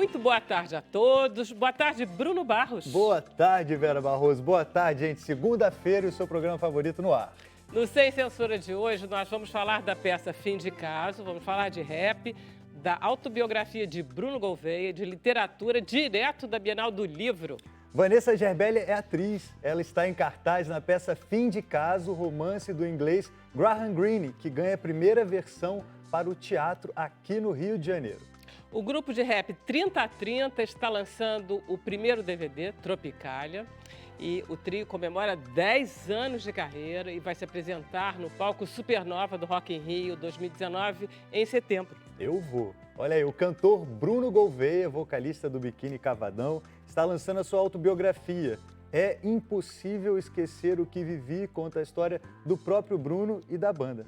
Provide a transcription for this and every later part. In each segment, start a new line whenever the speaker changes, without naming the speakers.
Muito boa tarde a todos. Boa tarde, Bruno Barros.
Boa tarde, Vera Barroso. Boa tarde, gente. Segunda-feira e o seu programa favorito no ar.
No Sem Censura de hoje, nós vamos falar da peça Fim de Caso, vamos falar de rap, da autobiografia de Bruno Gouveia, de literatura, direto da Bienal do Livro.
Vanessa Gerbelli é atriz. Ela está em cartaz na peça Fim de Caso, romance do inglês Graham Greene, que ganha a primeira versão para o teatro aqui no Rio de Janeiro.
O grupo de rap 30 a 30 está lançando o primeiro DVD, Tropicália, e o trio comemora 10 anos de carreira e vai se apresentar no palco Supernova do Rock in Rio 2019 em setembro.
Eu vou. Olha aí, o cantor Bruno Gouveia, vocalista do Biquíni Cavadão, está lançando a sua autobiografia. É impossível esquecer o que vivi, conta a história do próprio Bruno e da banda.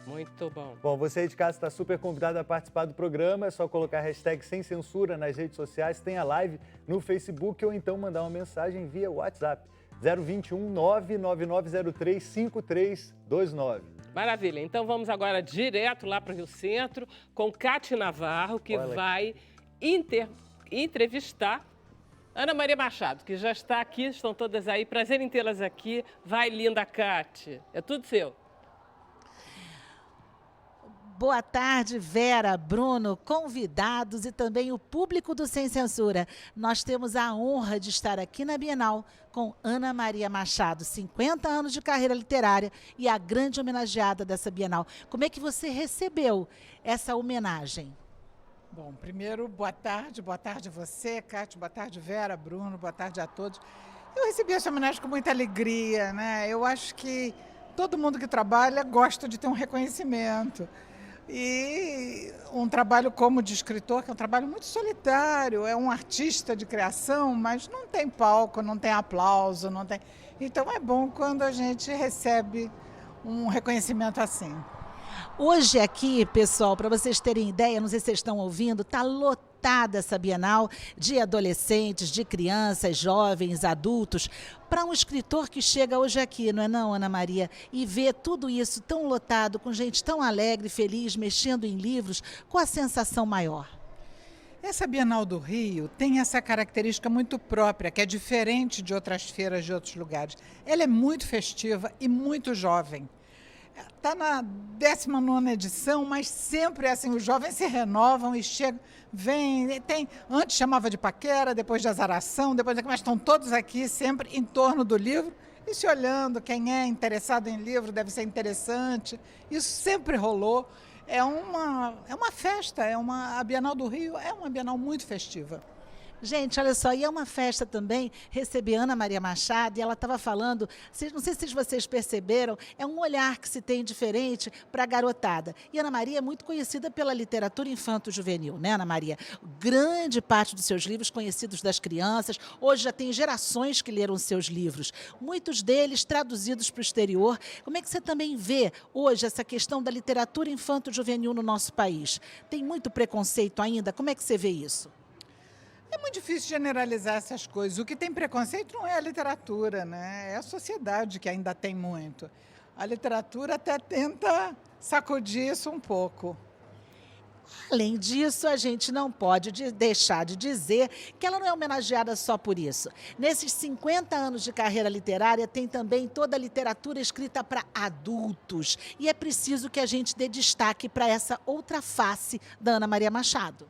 Muito bom.
Bom, você aí de casa está super convidado a participar do programa, é só colocar a hashtag Sem Censura nas redes sociais, tem a live no Facebook ou então mandar uma mensagem via WhatsApp 021 99903 5329.
Maravilha, então vamos agora direto lá para o Rio Centro com Cate Navarro, que vai entrevistar Ana Maria Machado, que já está aqui, estão todas aí, prazer em tê-las aqui. Vai, linda Cate, é tudo seu.
Boa tarde, Vera, Bruno, convidados e também o público do Sem Censura. Nós temos a honra de estar aqui na Bienal com Ana Maria Machado, 50 anos de carreira literária e a grande homenageada dessa Bienal. Como é que você recebeu essa homenagem?
Bom, primeiro, boa tarde a você, Cátia, boa tarde, Vera, Bruno, boa tarde a todos. Eu recebi essa homenagem com muita alegria, né? Eu acho que todo mundo que trabalha gosta de ter um reconhecimento. E um trabalho como de escritor, que é um trabalho muito solitário, é um artista de criação, mas não tem palco, não tem aplauso, não tem... Então é bom quando a gente recebe um reconhecimento assim.
Hoje aqui, pessoal, para vocês terem ideia, não sei se vocês estão ouvindo, está lotada essa Bienal de adolescentes, de crianças, jovens, adultos. Para um escritor que chega hoje aqui, não é não, Ana Maria, e vê tudo isso tão lotado, com gente tão alegre, feliz, mexendo em livros, qual a sensação maior?
Essa Bienal do Rio tem essa característica muito própria, que é diferente de outras feiras de outros lugares. Ela é muito festiva e muito jovem. Está na 19ª edição, mas sempre assim, os jovens se renovam e chegam, vêm, antes chamava de paquera, depois de azaração, mas estão todos aqui sempre em torno do livro e se olhando, quem é interessado em livro deve ser interessante, isso sempre rolou, é uma festa, a Bienal do Rio é uma Bienal muito festiva.
Gente, olha só, e é uma festa também, receber Ana Maria Machado, e ela estava falando, não sei se vocês perceberam, é um olhar que se tem diferente para a garotada. E Ana Maria é muito conhecida pela literatura infanto-juvenil, né, Ana Maria? Grande parte dos seus livros conhecidos das crianças, hoje já tem gerações que leram seus livros, muitos deles traduzidos para o exterior. Como é que você também vê hoje essa questão da literatura infanto-juvenil no nosso país? Tem muito preconceito ainda? Como é que você vê isso?
É muito difícil generalizar essas coisas. O que tem preconceito não é a literatura, né? É a sociedade que ainda tem muito. A literatura até tenta sacudir isso um pouco.
Além disso, a gente não pode deixar de dizer que ela não é homenageada só por isso. Nesses 50 anos de carreira literária, tem também toda a literatura escrita para adultos. E é preciso que a gente dê destaque para essa outra face da Ana Maria Machado.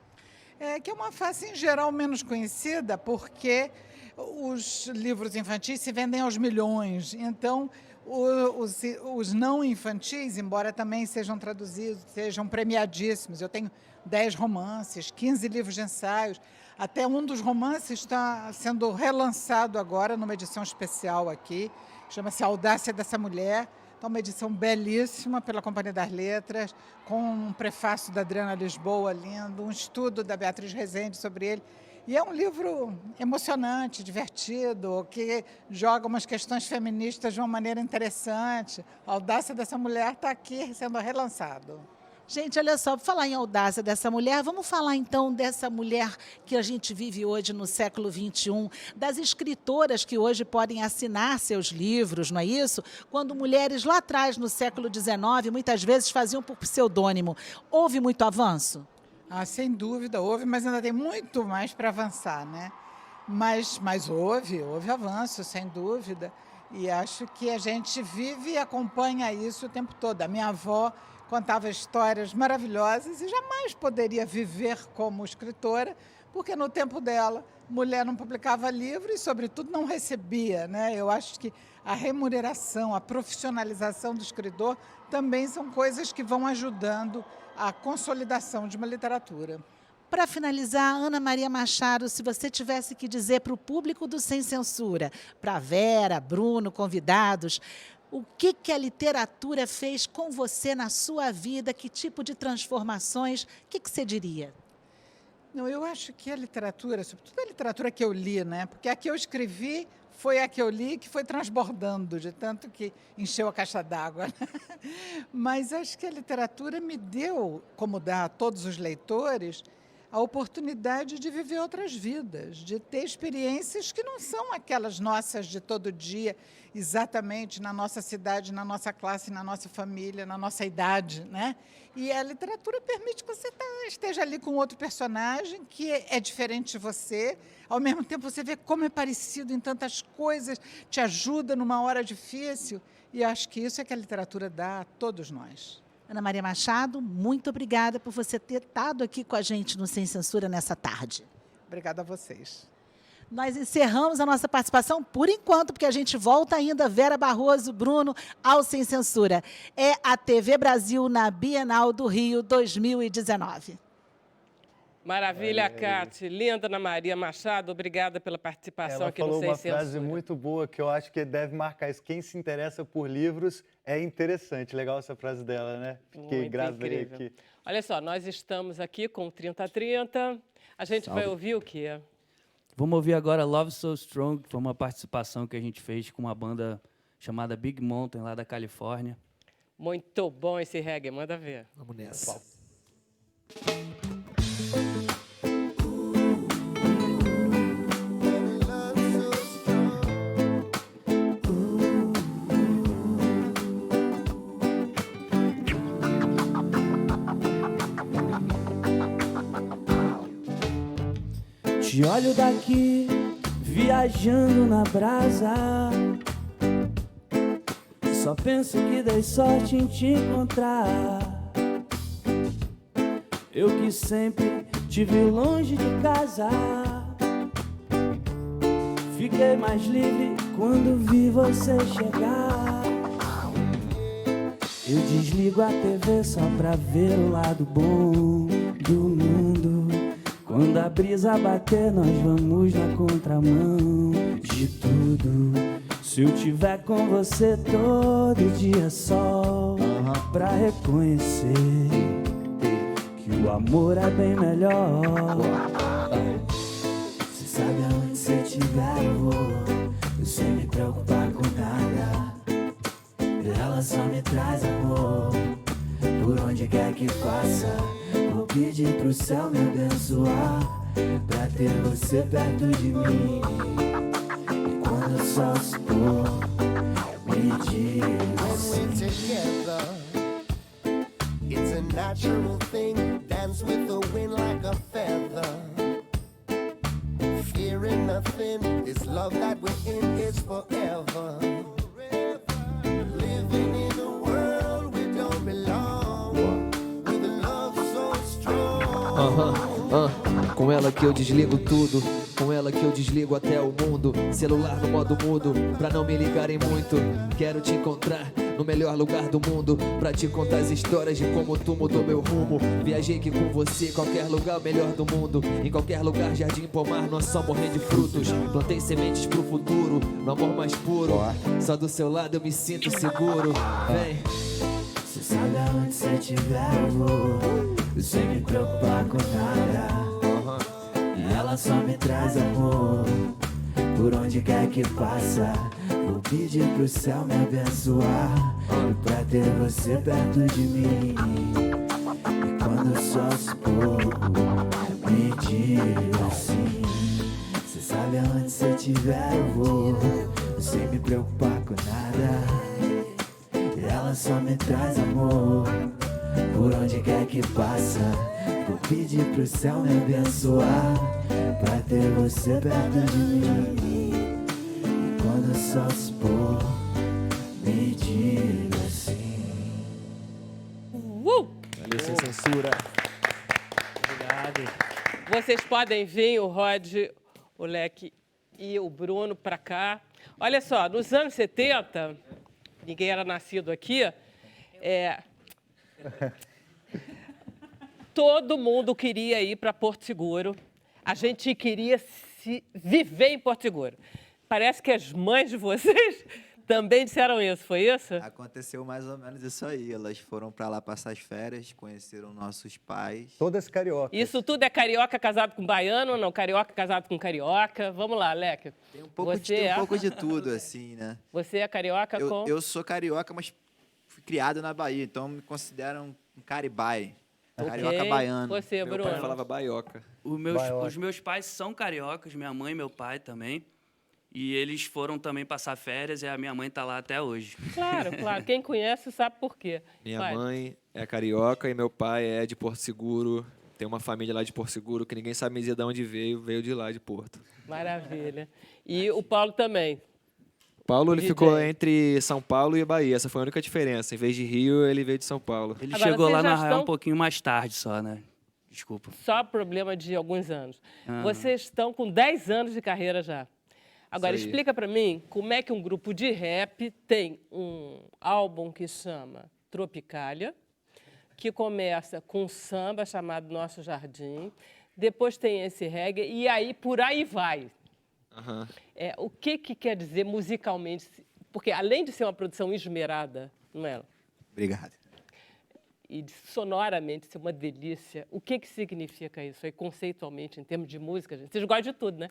Que é uma face, em geral, menos conhecida, porque os livros infantis se vendem aos milhões. Então, os não infantis, embora também sejam traduzidos, sejam premiadíssimos. Eu tenho 10 romances, 15 livros de ensaios. Até um dos romances está sendo relançado agora numa edição especial aqui, chama-se Audácia dessa Mulher. Então, uma edição belíssima pela Companhia das Letras, com um prefácio da Adriana Lisboa lindo, um estudo da Beatriz Rezende sobre ele. E é um livro emocionante, divertido, que joga umas questões feministas de uma maneira interessante. A Audácia dessa Mulher está aqui sendo relançado.
Gente, olha só, para falar em audácia dessa mulher, vamos falar então dessa mulher que a gente vive hoje no século XXI, das escritoras que hoje podem assinar seus livros, não é isso? Quando mulheres lá atrás, no século XIX, muitas vezes faziam por pseudônimo. Houve muito avanço?
Sem dúvida, houve, mas ainda tem muito mais para avançar, né? Mas houve avanço, sem dúvida. E acho que a gente vive e acompanha isso o tempo todo. A minha avó contava histórias maravilhosas e jamais poderia viver como escritora, porque no tempo dela, mulher não publicava livro e, sobretudo, não recebia, né? Eu acho que a remuneração, a profissionalização do escritor também são coisas que vão ajudando a consolidação de uma literatura.
Para finalizar, Ana Maria Machado, se você tivesse que dizer para o público do Sem Censura, para Vera, Bruno, convidados, o que a literatura fez com você na sua vida, que tipo de transformações, o que você diria?
Não, eu acho que a literatura, sobretudo a literatura que eu li, né? Porque a que eu escrevi foi a que eu li, que foi transbordando, de tanto que encheu a caixa d'água. Mas acho que a literatura me deu, como dá a todos os leitores, a oportunidade de viver outras vidas, de ter experiências que não são aquelas nossas de todo dia, exatamente na nossa cidade, na nossa classe, na nossa família, na nossa idade, né? E a literatura permite que você esteja ali com outro personagem que é diferente de você, ao mesmo tempo você vê como é parecido em tantas coisas, te ajuda numa hora difícil, e acho que isso é que a literatura dá a todos nós.
Ana Maria Machado, muito obrigada por você ter estado aqui com a gente no Sem Censura nessa tarde.
Obrigada a vocês.
Nós encerramos a nossa participação por enquanto, porque a gente volta ainda, Vera Barroso, Bruno, ao Sem Censura. É a TV Brasil na Bienal do Rio 2019.
Maravilha, Cátia. Linda, Ana Maria Machado, obrigada pela participação aqui no Sem Censura.
Ela falou uma frase muito boa que eu acho que deve marcar isso. Quem se interessa por livros é interessante. Legal essa frase dela, né? Fiquei grávida aqui.
Olha só, nós estamos aqui com o 3030. A gente vai ouvir o quê?
Vamos ouvir agora Love So Strong, que foi uma participação que a gente fez com uma banda chamada Big Mountain, lá da Califórnia.
Muito bom esse reggae, manda ver.
Vamos nessa.
Te olho daqui, viajando na brasa. Só penso que dei sorte em te encontrar. Eu que sempre te vi longe de casa. Fiquei mais livre quando vi você chegar. Eu desligo a TV só pra ver o lado bom do mundo. Quando a brisa bater, nós vamos na contramão de tudo. Se eu tiver com você todo dia sol, pra reconhecer que o amor é bem melhor. Você sabe aonde você estiver, eu vou, sem me preocupar com nada. Ela só me traz amor, por onde quer que passe. Vou pedir pro céu me abençoar, pra ter você perto de mim. E quando o sol se pôr, me diga assim.
When we're together, it's a natural thing. Dance with the wind like a feather. Fearing nothing, this love that we're in is forever. Living in a world we don't belong, with a love so strong.
Com ela que eu desligo tudo, com ela que eu desligo até o mundo. Celular no modo mudo, pra não me ligarem muito. Quero te encontrar no melhor lugar do mundo, pra te contar as histórias de como tu mudou meu rumo. Viajei aqui com você, qualquer lugar o melhor do mundo. Em qualquer lugar, jardim, pomar, nós só morrer de frutos. Plantei sementes pro futuro, no amor mais puro. Só do seu lado eu me sinto seguro. Vem.
Você sabe aonde você estiver, eu vou, sem me preocupar com nada. Ela só me traz amor, por onde quer que passa. Vou pedir pro céu me abençoar, pra ter você perto de mim. E quando o sol se pôr, me diga assim. Você sabe aonde você estiver, eu vou, sem me preocupar com nada. Ela só me traz amor, por onde quer que passa. Vou pedir pro céu me abençoar, pra ter você perto de mim. E quando o sol se pôr, me diga assim.
Valeu, sem censura.
Obrigado. Vocês podem vir, o Rod, o Leque e o Bruno para cá. Olha só, nos anos 70, ninguém era nascido aqui, todo mundo queria ir para Porto Seguro. A gente queria viver em Porto Seguro. Parece que as mães de vocês também disseram isso, foi isso?
Aconteceu mais ou menos isso aí. Elas foram para lá passar as férias, conheceram nossos pais.
Todas cariocas.
Isso tudo é carioca casado com baiano ou não? Carioca casado com carioca? Vamos lá, Leque.
Tem um pouco de tudo, assim, né?
Você é carioca com...
Eu sou carioca, mas fui criado na Bahia, então me consideram um caribai. Carioca baiano.
Você,
Meu
Bruno.
pai falava baioca.
Os meus pais são cariocas, minha mãe e meu pai também. E eles foram também passar férias e a minha mãe tá lá até hoje.
Claro, claro. Quem conhece sabe por quê.
Minha
Vai.
mãe é carioca e meu pai é de Porto Seguro. Tem uma família lá de Porto Seguro que ninguém sabe me dizer de onde veio de lá, de Porto.
Maravilha. E o Paulo também.
Paulo, ele
DJ.
ficou entre São Paulo e Bahia. Essa foi a única diferença. Em vez de Rio, ele veio de São Paulo.
Ele
Agora,
chegou
vocês
lá
já
na Arraial
estão-
um pouquinho mais tarde só, né? Desculpa.
Só problema de alguns anos.
Ah.
Vocês estão com 10 anos de carreira já. Agora,
Isso aí.
explica para mim como é que um grupo de rap tem um álbum que chama Tropicália, que começa com um samba chamado Nosso Jardim, depois tem esse reggae e aí por aí vai.
Aham.
O que quer dizer musicalmente? Porque além de ser uma produção esmerada, não é?
Obrigado.
E sonoramente ser uma delícia, o que significa isso aí conceitualmente, em termos de música? Gente? Vocês gostam de tudo, né?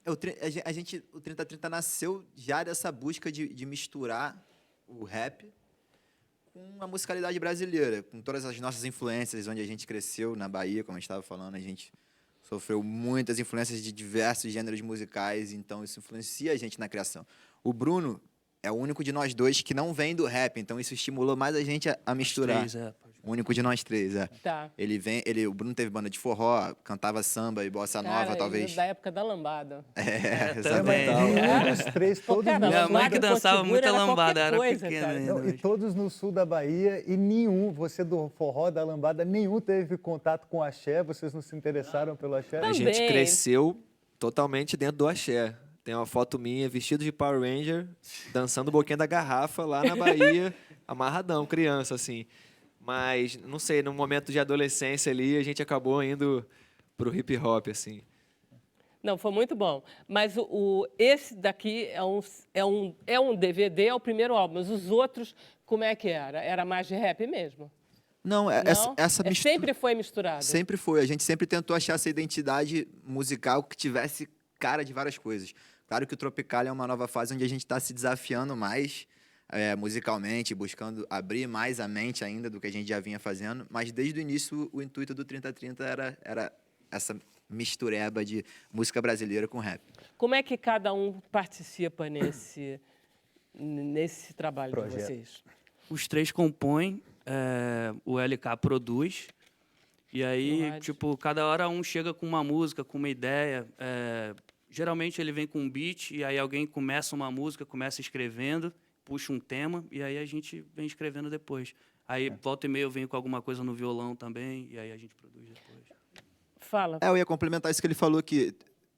O 3030 nasceu já dessa busca de misturar o rap com a musicalidade brasileira, com todas as nossas influências, onde a gente cresceu na Bahia, como a gente estava falando, a gente sofreu muitas influências de diversos gêneros musicais, então isso influencia a gente na criação. O Bruno é o único de nós dois que não vem do rap, então isso estimulou mais a gente a misturar.
Três,
O único de nós três,
Tá.
O Bruno teve banda de forró, cantava samba e bossa nova,
Cara,
talvez.
da época da lambada.
também.
Os três, todos
cara,
no
Minha
sul
mãe
lambada
que
em Porto
dançava
Seguro
muita
era
lambada,
qualquer
era
coisa,
pequena
cara.
ainda.
Não, e todos no sul da Bahia, e você do forró, da lambada, nenhum teve contato com axé, vocês não se interessaram pelo axé?
A gente
Também.
cresceu totalmente dentro do axé. Tem uma foto minha, vestido de Power Ranger, dançando boquinha da garrafa lá na Bahia, amarradão, criança, assim. Mas, não sei, no momento de adolescência ali, a gente acabou indo pro hip hop, assim.
Não, foi muito bom. Mas esse daqui é um DVD, é o primeiro álbum. Mas os outros, como é que era? Era mais de rap mesmo?
Não,
Não?
essa mistura...
Sempre foi misturado.
Sempre foi. A gente sempre tentou achar essa identidade musical que tivesse cara de várias coisas. Claro que o Tropical é uma nova fase onde a gente está se desafiando mais musicalmente, buscando abrir mais a mente ainda do que a gente já vinha fazendo. Mas desde o início, o intuito do 3030 era essa mistureba de música brasileira com rap.
Como é que cada um participa nesse trabalho de vocês?
Os três compõem, o LK produz. E aí,
Verdade.
tipo, cada hora um chega com uma música, com uma ideia. Geralmente ele vem com um beat e aí alguém começa uma música, começa escrevendo, puxa um tema e aí a gente vem escrevendo depois. Aí, volta e meia, eu venho com alguma coisa no violão também e aí a gente produz depois.
Fala.
Eu ia complementar isso que ele falou, que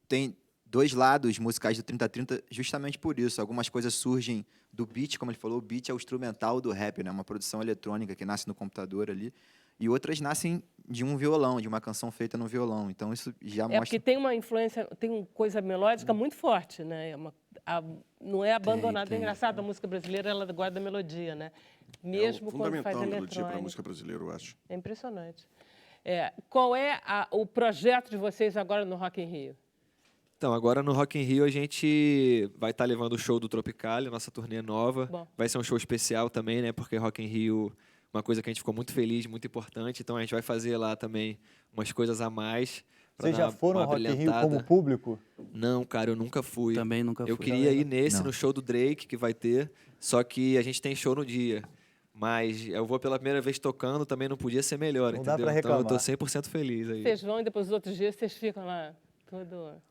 tem dois lados musicais do 3030 justamente por isso. Algumas coisas surgem do beat, como ele falou, o beat é o instrumental do rap, né? Uma produção eletrônica que nasce no computador ali. E outras nascem de um violão, de uma canção feita no violão. Então isso já mostra...
Porque tem uma influência, tem uma coisa melódica muito forte, né? Não é abandonada. É engraçado, a música brasileira, ela guarda a melodia, né? Mesmo quando faz
fundamental a melodia para a
eletrônica.
música brasileira, eu acho.
É impressionante. Qual é o projeto de vocês agora no Rock in Rio?
Então, agora no Rock in Rio a gente vai estar levando o show do Tropical, nossa turnê nova.
Bom.
Vai ser um show especial também, né? Porque Rock in Rio, uma coisa que a gente ficou muito feliz, muito importante. Então a gente vai fazer lá também umas coisas a mais. pra
Vocês
dar
já foram
uma
ao Rock in Rio
brilhantada.
como público?
Não, cara, eu nunca fui.
Também nunca fui.
Eu queria ir nesse,
Não.
no show do Drake, que vai ter, só que a gente tem show no dia. Mas eu vou pela primeira vez tocando, também não podia ser melhor,
Não dá
entendeu?
pra
Então eu tô
reclamar.
100% feliz aí.
Vocês vão e depois os outros dias vocês ficam lá, todo...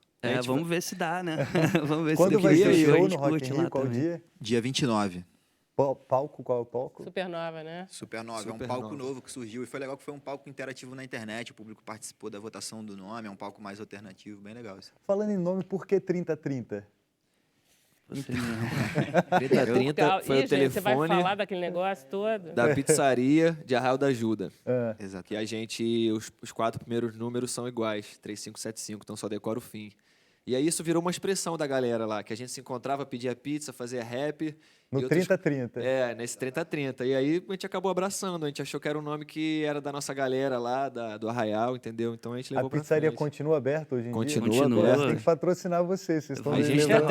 Vamos ver se dá, né? Vamos ver
Quando
se
vai
daqui
ser o
a
show
gente
no Rock
curte
in
lá
Rio? Qual
também.
dia?
Dia 29.
Palco, qual é o palco?
Supernova, né?
Supernova. É um
Supernova.
palco novo que surgiu. E foi legal que foi um palco interativo na internet. O público participou da votação do nome. É um palco mais alternativo. Bem legal isso.
Falando em nome, por que 3030?
Você mesmo.
30 foi
Ih,
o
gente, você vai
telefone
falar daquele negócio todo?
da pizzaria de Arraial da Ajuda.
Exato.
Que a gente, os 4 primeiros números são iguais, 3575, então só decora o fim. E aí isso virou uma expressão da galera lá, que a gente se encontrava, pedia pizza, fazia rap.
No
e outros-
3030.
Nesse 3030. E aí a gente acabou abraçando, a gente achou que era um nome que era da nossa galera lá, do Arraial, entendeu? Então a gente
A
levou pra
pizzaria
frente.
continua aberta hoje em
Continua
dia?
aberta.
Essa tem que patrocinar vocês. Vocês estão
A
me
gente
levando-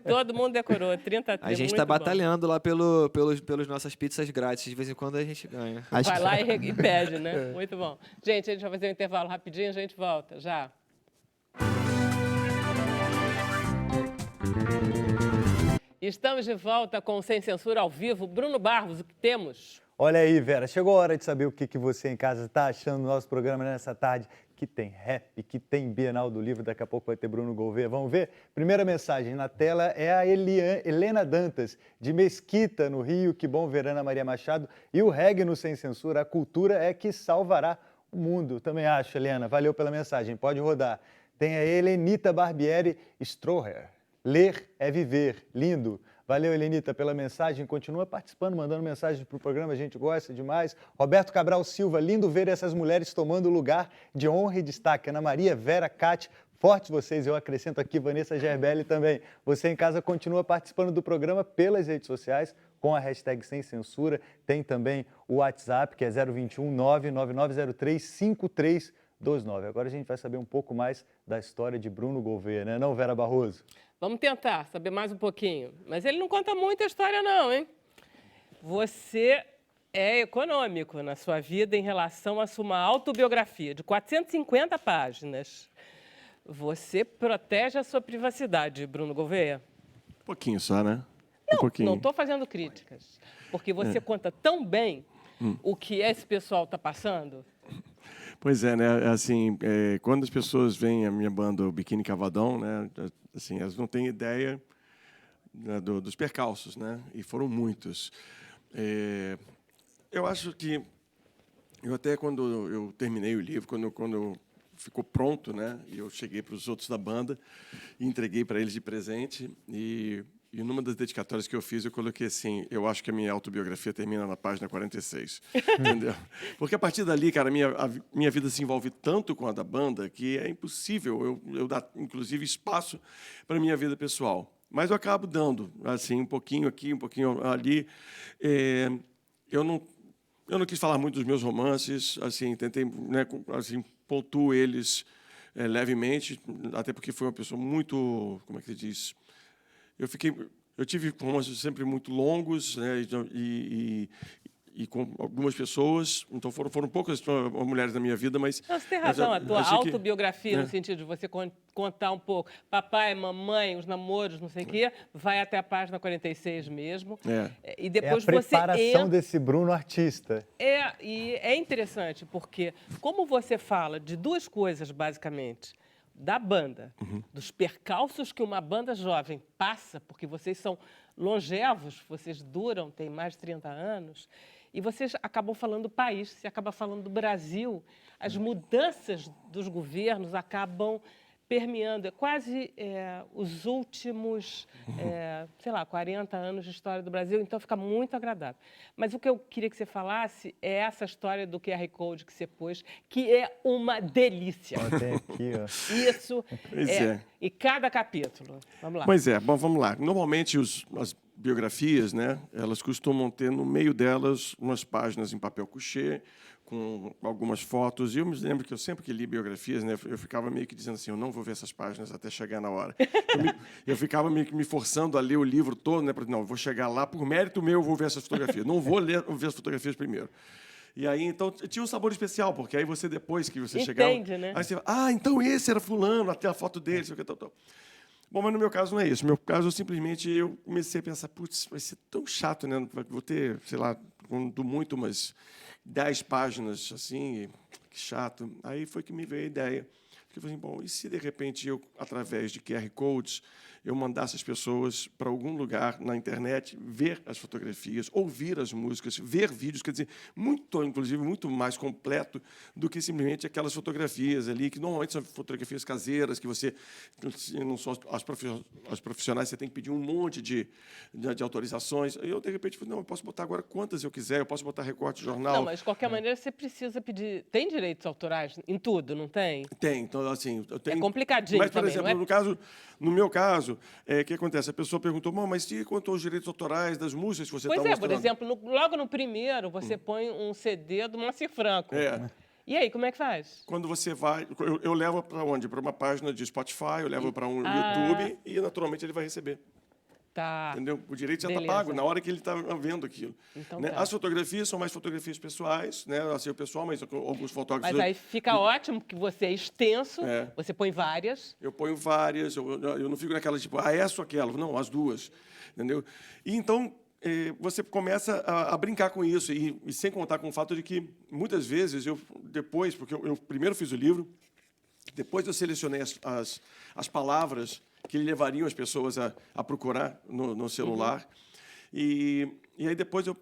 Todo mundo decorou, 30
A gente tá batalhando lá pelos nossas pizzas grátis, de vez em quando a gente ganha.
Vai lá e pede, né? Muito bom. Gente, a gente vai fazer um intervalo rapidinho, a gente volta, já. Estamos de volta com o Sem Censura ao vivo. Bruno Barros, o que temos?
Olha aí, Vera, chegou a hora de saber o que você em casa está achando do nosso programa nessa tarde, que tem rap, que tem Bienal do Livro, daqui a pouco vai ter Bruno Gouveia. Vamos ver? Primeira mensagem na tela é a Helena Dantas, de Mesquita, no Rio. Que bom ver Ana Maria Machado e o reggae no Sem Censura. A cultura é que salvará o mundo. Também acho, Helena. Valeu pela mensagem. Pode rodar. Tem a Helenita Barbieri Stroher. Ler é viver. Lindo. Valeu, Helenita, pela mensagem. Continua participando, mandando mensagens para o programa, a gente gosta demais. Roberto Cabral Silva, lindo ver essas mulheres tomando lugar de honra e destaque. Ana Maria, Vera, Cátia, fortes vocês. Eu acrescento aqui Vanessa Gerbelli também. Você em casa continua participando do programa pelas redes sociais, com a hashtag Sem Censura. Tem também o WhatsApp, que é 021 99903 5329. Agora a gente vai saber um pouco mais da história de Bruno Gouveia, né? Não, Vera Barroso?
Vamos tentar saber mais um pouquinho. Mas ele não conta muita história, não, hein? Você é econômico na sua vida em relação à sua autobiografia, de 450 páginas. Você protege a sua privacidade, Bruno Gouveia?
Um pouquinho só, né?
Não estou fazendo críticas. Porque você conta tão bem o que esse pessoal está passando.
Pois é, né? Assim, quando as pessoas veem a minha banda, o Biquíni Cavadão, né? Assim, elas não têm ideia, né, dos percalços, né? E foram muitos. Eu acho que eu até quando eu terminei o livro, quando ficou pronto, né? E eu cheguei para os outros da banda e entreguei para eles de presente e numa das dedicatórias que eu fiz, eu coloquei assim, eu acho que a minha autobiografia termina na página 46, entendeu? Porque a partir dali, cara, a minha vida se envolve tanto com a da banda que é impossível eu dar, inclusive, espaço para a minha vida pessoal. Mas eu acabo dando, assim, um pouquinho aqui, um pouquinho ali. Eu não quis falar muito dos meus romances, assim, tentei, né, assim, pontuo eles levemente, até porque foi uma pessoa muito, como é que se diz? Eu tive romances sempre muito longos, né, e com algumas pessoas, então foram poucas mulheres na minha vida, mas...
Não, você tem razão, a tua
achei que,
autobiografia,
né,
no sentido de você contar um pouco, papai, mamãe, os namoros, não sei o quê, vai até a página 46 mesmo. E depois
é a preparação
você entra...
desse Bruno artista.
E é interessante, porque como você fala de duas coisas, basicamente, da banda, dos percalços que uma banda jovem passa, porque vocês são longevos, vocês duram, têm mais de 30 anos, e vocês acabam falando do país, você acaba falando do Brasil, as mudanças dos governos acabam permeando, é quase os últimos, 40 anos de história do Brasil, então fica muito agradável. Mas o que eu queria que você falasse é essa história do QR Code que você pôs, que é uma delícia.
Tem aqui, ó.
Isso
Pois é.
E cada capítulo. Vamos lá.
Pois é, bom, vamos lá. Normalmente as biografias, né, elas costumam ter no meio delas umas páginas em papel couché, com algumas fotos. E eu me lembro que eu sempre que li biografias, né, eu ficava meio que dizendo assim, eu não vou ver essas páginas até chegar na hora. Eu ficava meio que me forçando a ler o livro todo, né, para não, eu vou chegar lá, por mérito meu, eu vou ver essas fotografias. Não vou ver as fotografias primeiro. E aí, então, tinha um sabor especial, porque aí você, depois que você chegava...
Entende, né?
Aí você então esse era fulano, até a foto dele, sei o que, tal. Bom, mas no meu caso não é isso. No meu caso, simplesmente eu comecei a pensar, putz, vai ser tão chato, né? Vou ter, sei lá, quando muito, umas 10 páginas, assim, que chato. Aí foi que me veio a ideia. Eu falei, bom, e se de repente eu, através de QR Codes, eu mandasse as pessoas para algum lugar na internet ver as fotografias, ouvir as músicas, ver vídeos, quer dizer, inclusive, muito mais completo do que simplesmente aquelas fotografias ali, que normalmente são fotografias caseiras, que você, não são as profissionais, você tem que pedir um monte de autorizações. Eu, de repente, falei, não, eu posso botar agora quantas eu quiser, eu posso botar recorte de jornal.
Não, mas de qualquer maneira você precisa pedir... Tem direitos autorais em tudo, não tem?
Tem, então, assim... eu tenho...
É complicadinho
mas, por
também,
exemplo,
não é?
no meu caso, o que acontece? A pessoa perguntou, mas e quanto aos direitos autorais das músicas que você está mostrando?
Pois é, por exemplo, logo no primeiro, você põe um CD do Moacir Franco.
É.
E aí, como é que faz?
Quando você vai... Eu levo para onde? Para uma página de Spotify, eu levo para um YouTube e, naturalmente, ele vai receber.
Tá.
Entendeu? O direito já está
Beleza.
pago na hora que ele está vendo aquilo.
Então
né?
tá.
As fotografias são mais fotografias pessoais, né? Assim, o pessoal, mas alguns fotógrafos...
Mas aí fica ótimo, que você é extenso, você põe várias.
Eu ponho várias, eu não fico naquela tipo, essa ou aquela. Não, as duas. Entendeu? E então, você começa a brincar com isso, e sem contar com o fato de que, muitas vezes, depois, porque eu primeiro fiz o livro, depois eu selecionei as palavras que levariam as pessoas a procurar no celular. E aí depois eu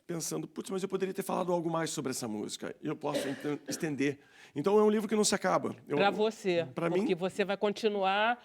pensando, putz, mas eu poderia ter falado algo mais sobre essa música. E eu posso então, estender. Então é um livro que não se acaba.
Para você, porque
mim,
você vai continuar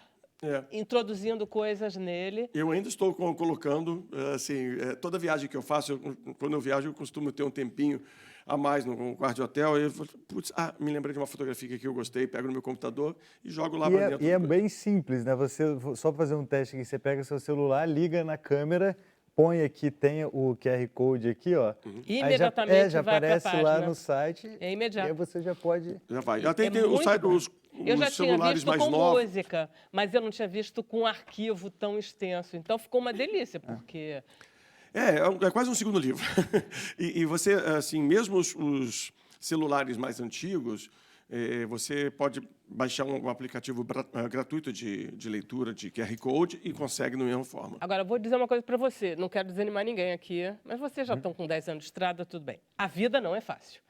introduzindo coisas nele.
Eu ainda estou colocando, assim, toda viagem que eu faço, quando eu viajo, eu costumo ter um tempinho a mais no quarto de hotel, e eu falo, putz, me lembrei de uma fotografia que eu gostei, pego no meu computador e jogo lá para dentro.
E é bem simples, né? Você, só para fazer um teste aqui, você pega seu celular, liga na câmera, põe aqui, tem o QR Code aqui, ó.
E imediatamente
já
vai
aparece
pra
lá
página.
no site.
É imediato.
E aí você já pode...
Já vai. Até tem o site dos
eu já tinha visto
mais
com
novos.
música, mas eu não tinha visto com um arquivo tão extenso. Então ficou uma delícia, porque...
É quase um segundo livro. e você, assim, mesmo os celulares mais antigos, você pode baixar um aplicativo gratuito de leitura de QR Code e consegue da mesma forma.
Agora, vou dizer uma coisa para você. Não quero desanimar ninguém aqui, mas vocês já estão com 10 anos de estrada, tudo bem. A vida não é fácil.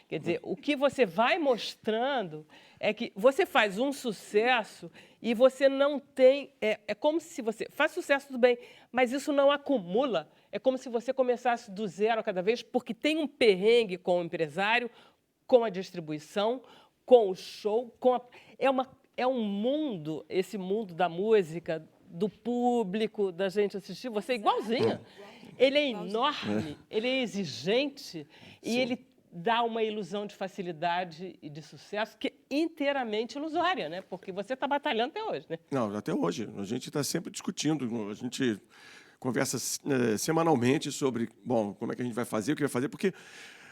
Quer dizer, o que você vai mostrando é que você faz um sucesso e você não tem... É como se você faz sucesso, tudo bem, mas isso não acumula. É como se você começasse do zero a cada vez, porque tem um perrengue com o empresário, com a distribuição, com o show, é um mundo, esse mundo da música, do público, da gente assistir. Você é igualzinha. Ele é enorme, ele é exigente e ele dá uma ilusão de facilidade e de sucesso que é inteiramente ilusória, né? Porque você está batalhando até hoje, né?
Não, até hoje. A gente está sempre discutindo, a gente conversa semanalmente sobre, como é que a gente vai fazer, o que vai fazer, porque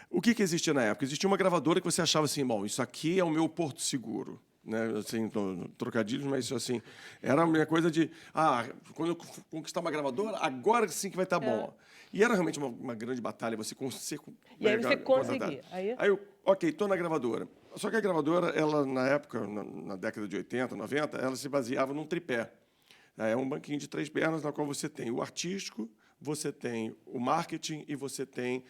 o que existia na época? Existia uma gravadora que você achava assim, isso aqui é o meu porto seguro. Né, assim, trocadilhos, mas assim, era a minha coisa de, quando eu conquistar uma gravadora, agora sim que vai estar bom. E era realmente uma grande batalha, você conseguir.
E aí você conseguia.
Aí eu, estou na gravadora. Só que a gravadora, ela na época, na década de 80, 90, ela se baseava num tripé. É um banquinho de 3 pernas, na qual você tem o artístico, você tem o marketing e você tem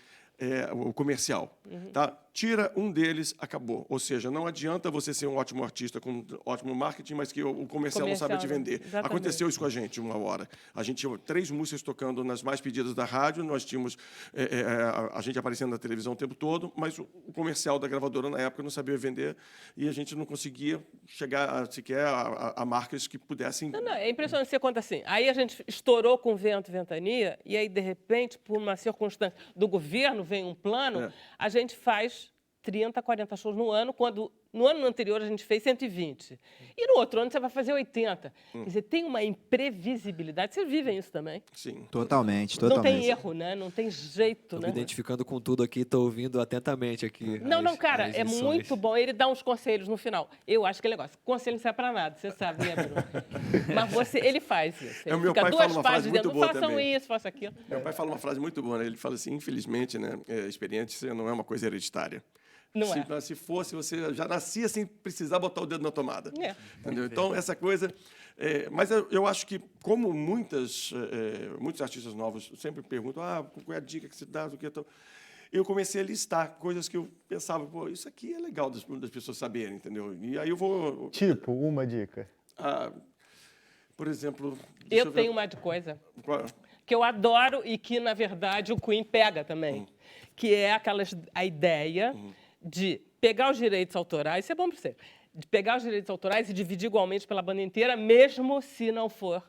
o comercial. Tá? Tira um deles, acabou. Ou seja, não adianta você ser um ótimo artista com ótimo marketing, mas que o comercial não sabe te vender.
Exatamente.
Aconteceu isso com a gente uma hora. A gente tinha 3 músicas tocando nas mais pedidas da rádio, nós tínhamos a gente aparecendo na televisão o tempo todo, mas o comercial da gravadora na época não sabia vender e a gente não conseguia chegar sequer a marcas que pudessem...
Não, é impressionante. Você conta assim, aí a gente estourou com vento e ventania e aí, de repente, por uma circunstância do governo, vem um plano, a gente faz 30, 40 shows no ano, quando no ano anterior a gente fez 120. E no outro ano você vai fazer 80. Quer dizer, tem uma imprevisibilidade. Vocês vivem isso também?
Sim.
Totalmente.
Não tem erro, né? Não tem jeito,
Tô
né?
me identificando com tudo aqui, estou ouvindo atentamente aqui.
Não, cara, é muito bom. Ele dá uns conselhos no final. Eu acho que é negócio. Conselho não serve para nada, você sabe, né, Bruno? Mas ele faz isso. Ele
meu
fica
pai fala
2
uma frase
páginas dentro.
muito
Não
boa
façam
também.
isso, façam aquilo.
Meu pai fala uma frase muito boa, né? Ele fala assim, infelizmente, né, experiência não é uma coisa hereditária.
Não é.
Se fosse, você já nascia sem precisar botar o dedo na tomada.
É.
Entendeu? Então, essa coisa... mas eu acho que, como muitos artistas novos sempre perguntam, qual é a dica que você dá, do que então, eu comecei a listar coisas que eu pensava, pô, isso aqui é legal das pessoas saberem, entendeu? E aí eu vou...
Tipo, uma dica.
Por exemplo...
Eu tenho uma coisa
Qual?
que eu adoro e que, na verdade, o Queen pega também, que é a ideia de pegar os direitos autorais, isso é bom para você, de pegar os direitos autorais e dividir igualmente pela banda inteira, mesmo se não for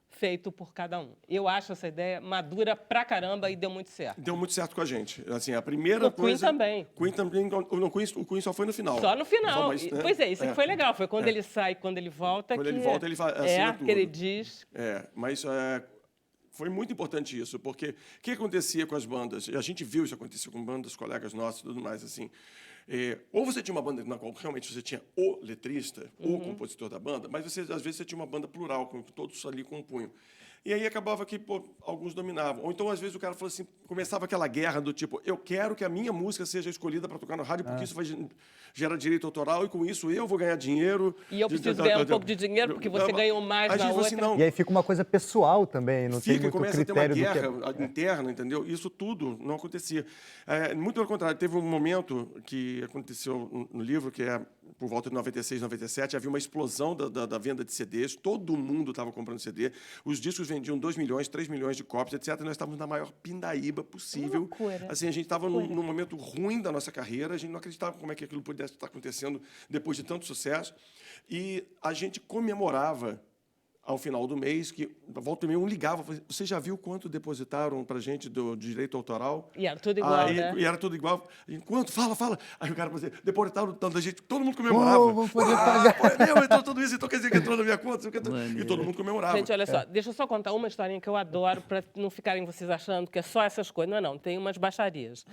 feito por cada um. Eu acho essa ideia madura pra caramba e deu muito certo.
Deu muito certo com a gente. Assim, a primeira
O Queen
coisa...
também.
Queen também. O Queen só foi no final.
Só no final.
Mas, né?
Pois é, isso que foi legal. Foi quando ele sai, quando ele volta,
Quando
que
ele volta, ele assina tudo.
que ele diz...
Mas foi muito importante isso, porque o que acontecia com as bandas? A gente viu isso acontecer com bandas, colegas nossos e tudo mais, assim. Ou você tinha uma banda na qual realmente você tinha o letrista, o compositor da banda, mas às vezes você tinha uma banda plural, com todos ali compunham. E aí acabava que alguns dominavam. Ou então, às vezes, o cara falou assim, começava aquela guerra do tipo, eu quero que a minha música seja escolhida para tocar no rádio, porque isso vai gerar direito autoral, e com isso eu vou ganhar dinheiro.
E eu preciso ganhar um pouco de dinheiro, porque você ganhou mais na outra.
Assim, não.
E aí fica uma coisa pessoal também, não tem muito
começa a ter uma
critério
guerra interna, entendeu? Isso tudo não acontecia. Muito pelo contrário, teve um momento que aconteceu no livro, que é por volta de 96, 97, havia uma explosão da venda de CDs, todo mundo estava comprando CD, os discos vendiam 2 milhões, 3 milhões de cópias, etc. Nós estávamos na maior pindaíba possível.
Loucura.
Assim, a gente estava num momento ruim da nossa carreira, a gente não acreditava como é que aquilo pudesse estar acontecendo depois de tanto sucesso, e a gente comemorava ao final do mês, que volta e meia um ligava, você já viu quanto depositaram para a gente do direito autoral?
E era tudo igual, né?
E era tudo igual. Quanto? Fala. Aí o cara falou assim, depositaram tanto, a gente, todo mundo comemorava.
Vou poder pagar.
Pô, é mesmo, entrou tudo isso, então quer dizer que entrou na minha conta. E todo mundo comemorava.
Gente, olha só, deixa eu só contar uma historinha que eu adoro, para não ficarem vocês achando que é só essas coisas. Não, tem umas baixarias.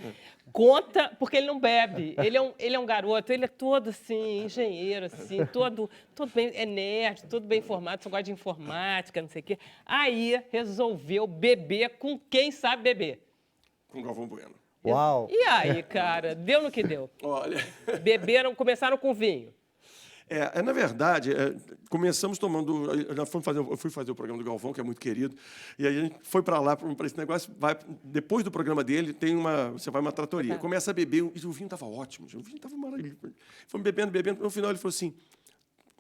Conta, porque ele não bebe. Ele é um garoto, ele é todo assim, engenheiro, assim, todo bem, é nerd, todo bem informado, só gosta de informática, não sei o quê. Aí resolveu beber com quem sabe beber.
Com Galvão Bueno.
Uau!
E aí, cara, deu no que deu.
Olha...
Começaram com vinho.
Na verdade, começamos tomando... Eu fui fazer o programa do Galvão, que é muito querido, e aí a gente foi para lá, para esse negócio, depois do programa dele, você vai uma tratoria. Começa a beber, e o vinho estava ótimo, o vinho estava maravilhoso. Fomos bebendo, no final ele falou assim,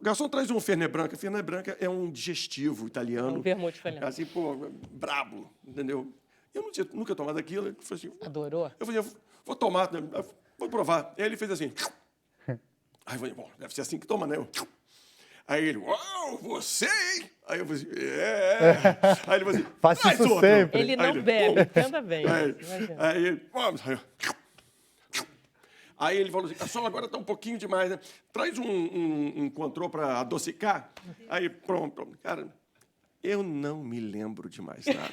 garçom, traz um Fernet Branca. Fernet Branca é um digestivo italiano.
Um vermute italiano.
Assim, brabo, entendeu? Eu não tinha nunca tomado aquilo. Ele falou assim,
adorou?
Eu falei, vou tomar, vou provar. Aí ele fez assim. Aí eu falei, bom, deve ser assim que toma, né? Aí ele, uau, você, hein? Aí eu falei assim, Aí ele falou assim,
faça isso
outro.
sempre.
Ele não bebe, entenda bem.
Aí ele, vamos, Aí ele falou assim, a sola agora está um pouquinho demais, né? Traz um contrô para adocicar. Aí, pronto. Cara, eu não me lembro de mais nada.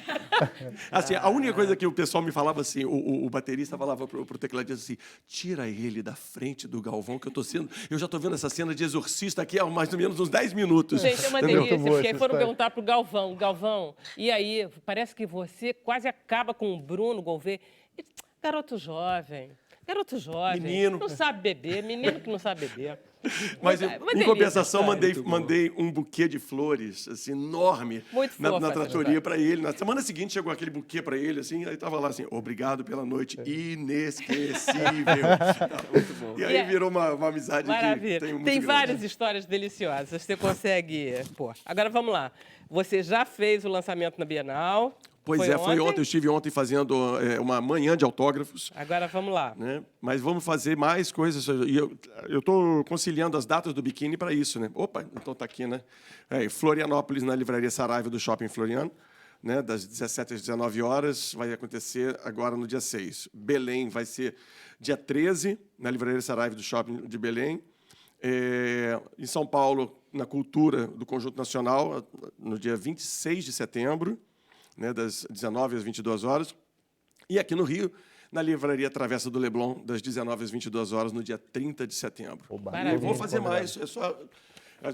Assim, a única coisa que o pessoal me falava assim, o baterista falava pro tecladista assim, tira ele da frente do Galvão, que eu já estou vendo essa cena de Exorcista aqui há mais ou menos uns 10 minutos.
Gente, é uma delícia, porque aí foram perguntar pro Galvão, e aí, parece que você quase acaba com o Bruno Gouveia. Garoto jovem,
menino.
Não sabe beber, menino que não sabe beber.
Mas, em compensação, mandei um buquê de flores, assim, enorme, na tratoria para ele. Na semana seguinte, chegou aquele buquê para ele, assim, aí estava lá assim, obrigado pela noite inesquecível. Muito bom. E aí virou uma amizade.
Maravilha.
Que
tem várias histórias deliciosas, você consegue... Agora, vamos lá. Você já fez o lançamento na Bienal.
Foi ontem. Eu estive ontem fazendo uma manhã de autógrafos.
Agora vamos lá.
Né? Mas vamos fazer mais coisas. E eu estou conciliando as datas do biquíni para isso, né? Opa, então está aqui, né? Florianópolis, na Livraria Saraiva do Shopping Floriano, né? Das 17 às 19 horas, vai acontecer agora no dia 6. Belém vai ser dia 13, na Livraria Saraiva do Shopping de Belém. Em São Paulo, na Cultura do Conjunto Nacional, no dia 26 de setembro, né, das 19 às 22 horas. E aqui no Rio, na Livraria Travessa do Leblon, das 19 às 22 horas, no dia 30 de setembro.
Oba,
eu vou fazer mais.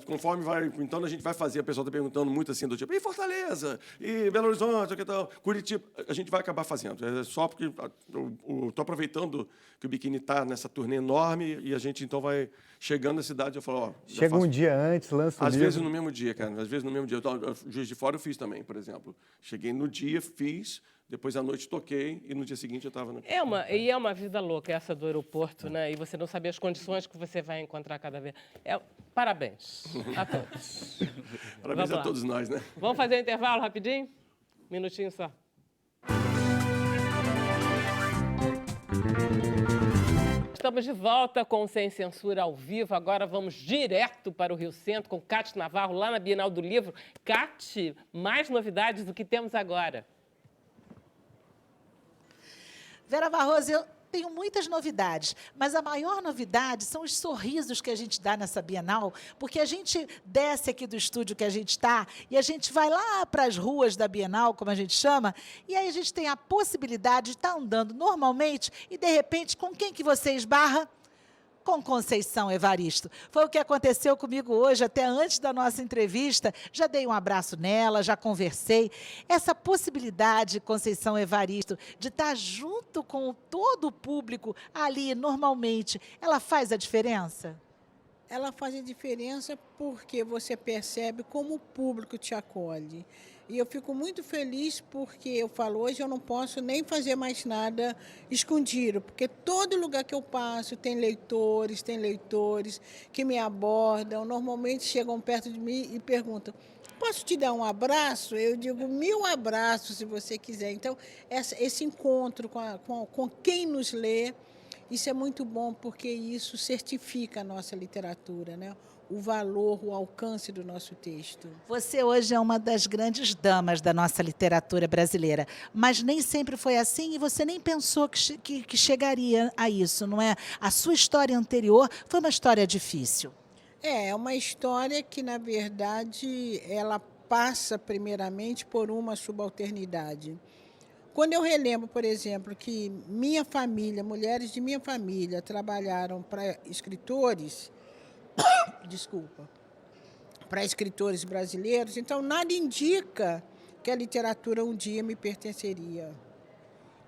Conforme vai... Então, a gente vai fazer, a pessoa está perguntando muito assim, do tipo, e Fortaleza? E Belo Horizonte? Que tal? Curitiba? A gente vai acabar fazendo. É só porque eu estou aproveitando que o Biquíni está nessa turnê enorme e a gente, então, vai chegando na cidade e eu falo, ó...
Chega um dia antes, lança o
Às
livro.
vezes no mesmo dia, cara. Às vezes no mesmo dia. Juiz de Fora eu fiz também, por exemplo. Cheguei no dia, fiz... Depois, à noite, toquei e no dia seguinte eu estava...
É uma vida louca essa do aeroporto, né? E você não saber as condições que você vai encontrar cada vez. Parabéns a todos.
Parabéns a todos nós, né?
Vamos fazer um intervalo rapidinho? Minutinho só. Estamos de volta com o Sem Censura ao vivo. Agora vamos direto para o Rio Centro com Cate Navarro, lá na Bienal do Livro. Cate, mais novidades do que temos agora.
Vera Barroso, eu tenho muitas novidades, mas a maior novidade são os sorrisos que a gente dá nessa Bienal, porque a gente desce aqui do estúdio que a gente está e a gente vai lá para as ruas da Bienal, como a gente chama, e aí a gente tem a possibilidade de estar andando normalmente e, de repente, com quem que você esbarra? Com Conceição Evaristo. Foi o que aconteceu comigo hoje, até antes da nossa entrevista. Já dei um abraço nela, já conversei. Essa possibilidade, Conceição Evaristo, de estar junto com todo o público ali, normalmente, ela faz a diferença?
Ela faz a diferença porque você percebe como o público te acolhe. E eu fico muito feliz porque eu falo, hoje eu não posso nem fazer mais nada escondido, porque todo lugar que eu passo tem leitores que me abordam, normalmente chegam perto de mim e perguntam, posso te dar um abraço? Eu digo 1000 abraços se você quiser. Então, esse encontro com quem nos lê, isso é muito bom porque isso certifica a nossa literatura, né? O valor, o alcance do nosso texto.
Você hoje é uma das grandes damas da nossa literatura brasileira, mas nem sempre foi assim e você nem pensou que chegaria a isso, não é? A sua história anterior foi uma história difícil.
É uma história que, na verdade, ela passa primeiramente por uma subalternidade. Quando eu relembro, por exemplo, que minha família, mulheres de minha família, trabalharam para escritores, para escritores brasileiros, então nada indica que a literatura um dia me pertenceria.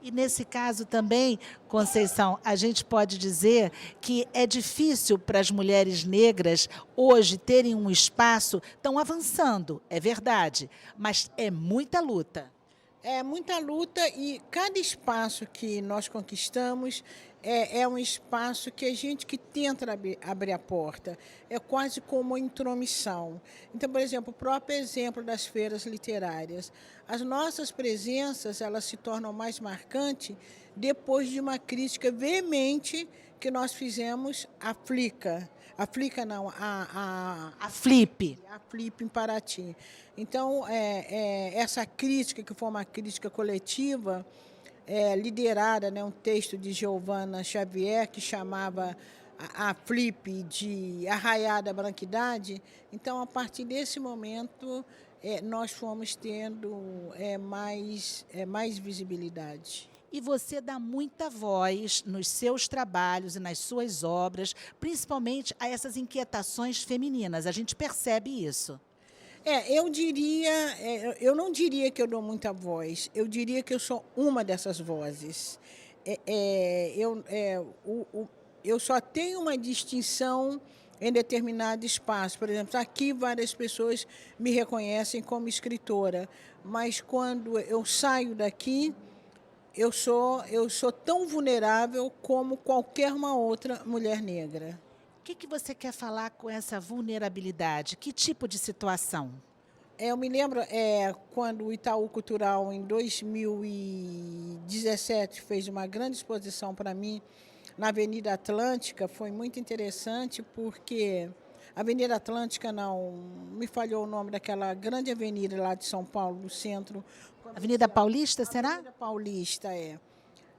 E nesse caso também, Conceição, a gente pode dizer que é difícil para as mulheres negras hoje terem um espaço, estão avançando, é verdade, mas é muita luta.
É muita luta e cada espaço que nós conquistamos é um espaço que a gente que tenta abrir a porta. É quase como uma intromissão. Então, por exemplo, o próprio exemplo das feiras literárias. As nossas presenças elas se tornam mais marcantes depois de uma crítica veemente que nós fizemos à Flica. A Flica não,
a Flip.
A Flip em Paraty. Então, essa crítica, que foi uma crítica coletiva, liderada, né, um texto de Giovanna Xavier, que chamava a Flip de Arraiada Branquidade. Então, a partir desse momento, nós fomos tendo mais visibilidade.
E você dá muita voz nos seus trabalhos e nas suas obras, principalmente a essas inquietações femininas. A gente percebe isso.
Eu não diria que eu dou muita voz, eu diria que eu sou uma dessas vozes. Eu só tenho uma distinção em determinado espaço. Por exemplo, aqui várias pessoas me reconhecem como escritora, mas quando eu saio daqui, eu sou tão vulnerável como qualquer uma outra mulher negra.
O que você quer falar com essa vulnerabilidade? Que tipo de situação?
Eu me lembro quando o Itaú Cultural, em 2017, fez uma grande exposição para mim na Avenida Atlântica. Foi muito interessante porque a Avenida Atlântica, não me falhou o nome daquela grande avenida lá de São Paulo, do centro.
Avenida Paulista, será?
Avenida Paulista,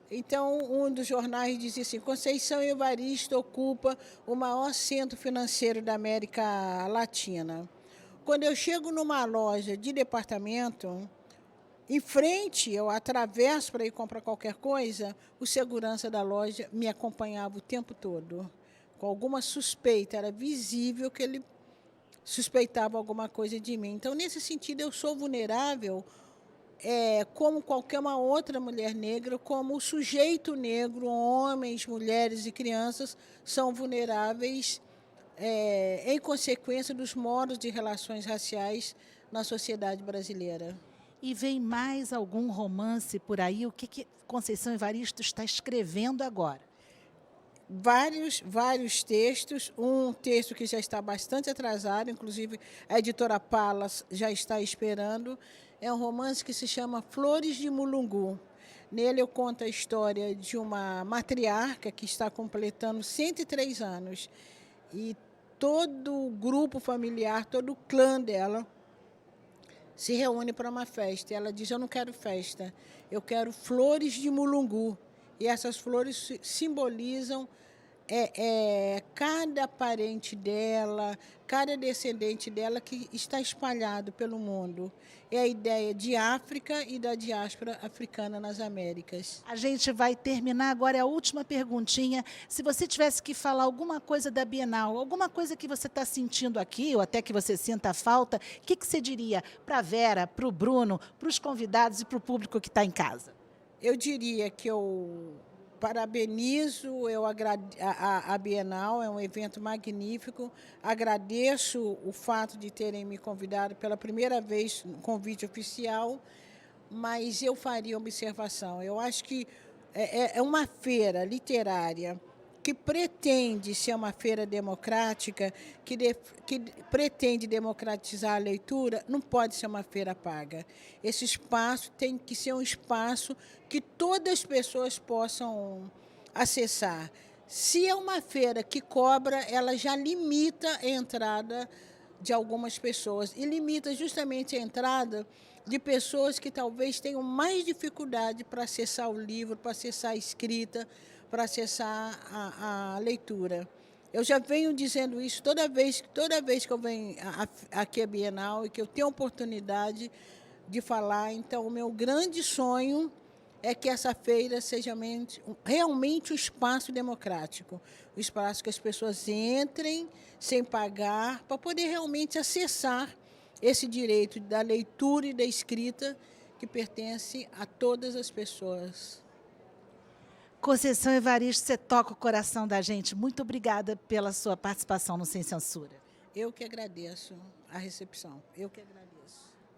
Então, um dos jornais dizia assim, Conceição Evaristo ocupa o maior centro financeiro da América Latina. Quando eu chego numa loja de departamento, em frente, eu atravesso para ir comprar qualquer coisa, o segurança da loja me acompanhava o tempo todo. Com alguma suspeita, era visível que ele suspeitava alguma coisa de mim. Então, nesse sentido, eu sou vulnerável, como qualquer uma outra mulher negra, como o sujeito negro, homens, mulheres e crianças são vulneráveis em consequência dos modos de relações raciais na sociedade brasileira.
E vem mais algum romance por aí? O que Conceição Evaristo está escrevendo agora?
Vários textos, um texto que já está bastante atrasado, inclusive a editora Palas já está esperando, é um romance que se chama Flores de Mulungu. Nele eu conto a história de uma matriarca que está completando 103 anos e todo o grupo familiar, todo o clã dela se reúne para uma festa. E ela diz, eu não quero festa, eu quero flores de mulungu. E essas flores simbolizam cada parente dela, cada descendente dela que está espalhado pelo mundo. É a ideia de África e da diáspora africana nas Américas.
A gente vai terminar agora, é a última perguntinha. Se você tivesse que falar alguma coisa da Bienal, alguma coisa que você está sentindo aqui, ou até que você sinta falta, o que você diria para a Vera, para o Bruno, para os convidados e para o público que está em casa?
Eu diria que eu parabenizo a Bienal, é um evento magnífico. Agradeço o fato de terem me convidado pela primeira vez no convite oficial, mas eu faria observação. Eu acho que é uma feira literária que pretende ser uma feira democrática, que pretende democratizar a leitura, não pode ser uma feira paga. Esse espaço tem que ser um espaço que todas as pessoas possam acessar. Se é uma feira que cobra, ela já limita a entrada de algumas pessoas e limita justamente a entrada de pessoas que talvez tenham mais dificuldade para acessar o livro, para acessar a escrita, para acessar a leitura. Eu já venho dizendo isso toda vez que eu venho aqui à Bienal e que eu tenho a oportunidade de falar. Então, o meu grande sonho é que essa feira seja realmente um espaço democrático, um espaço que as pessoas entrem sem pagar, para poder realmente acessar esse direito da leitura e da escrita que pertence a todas as pessoas.
Conceição Evaristo, você toca o coração da gente. Muito obrigada pela sua participação no Sem Censura.
Eu que agradeço a recepção. Eu que agradeço.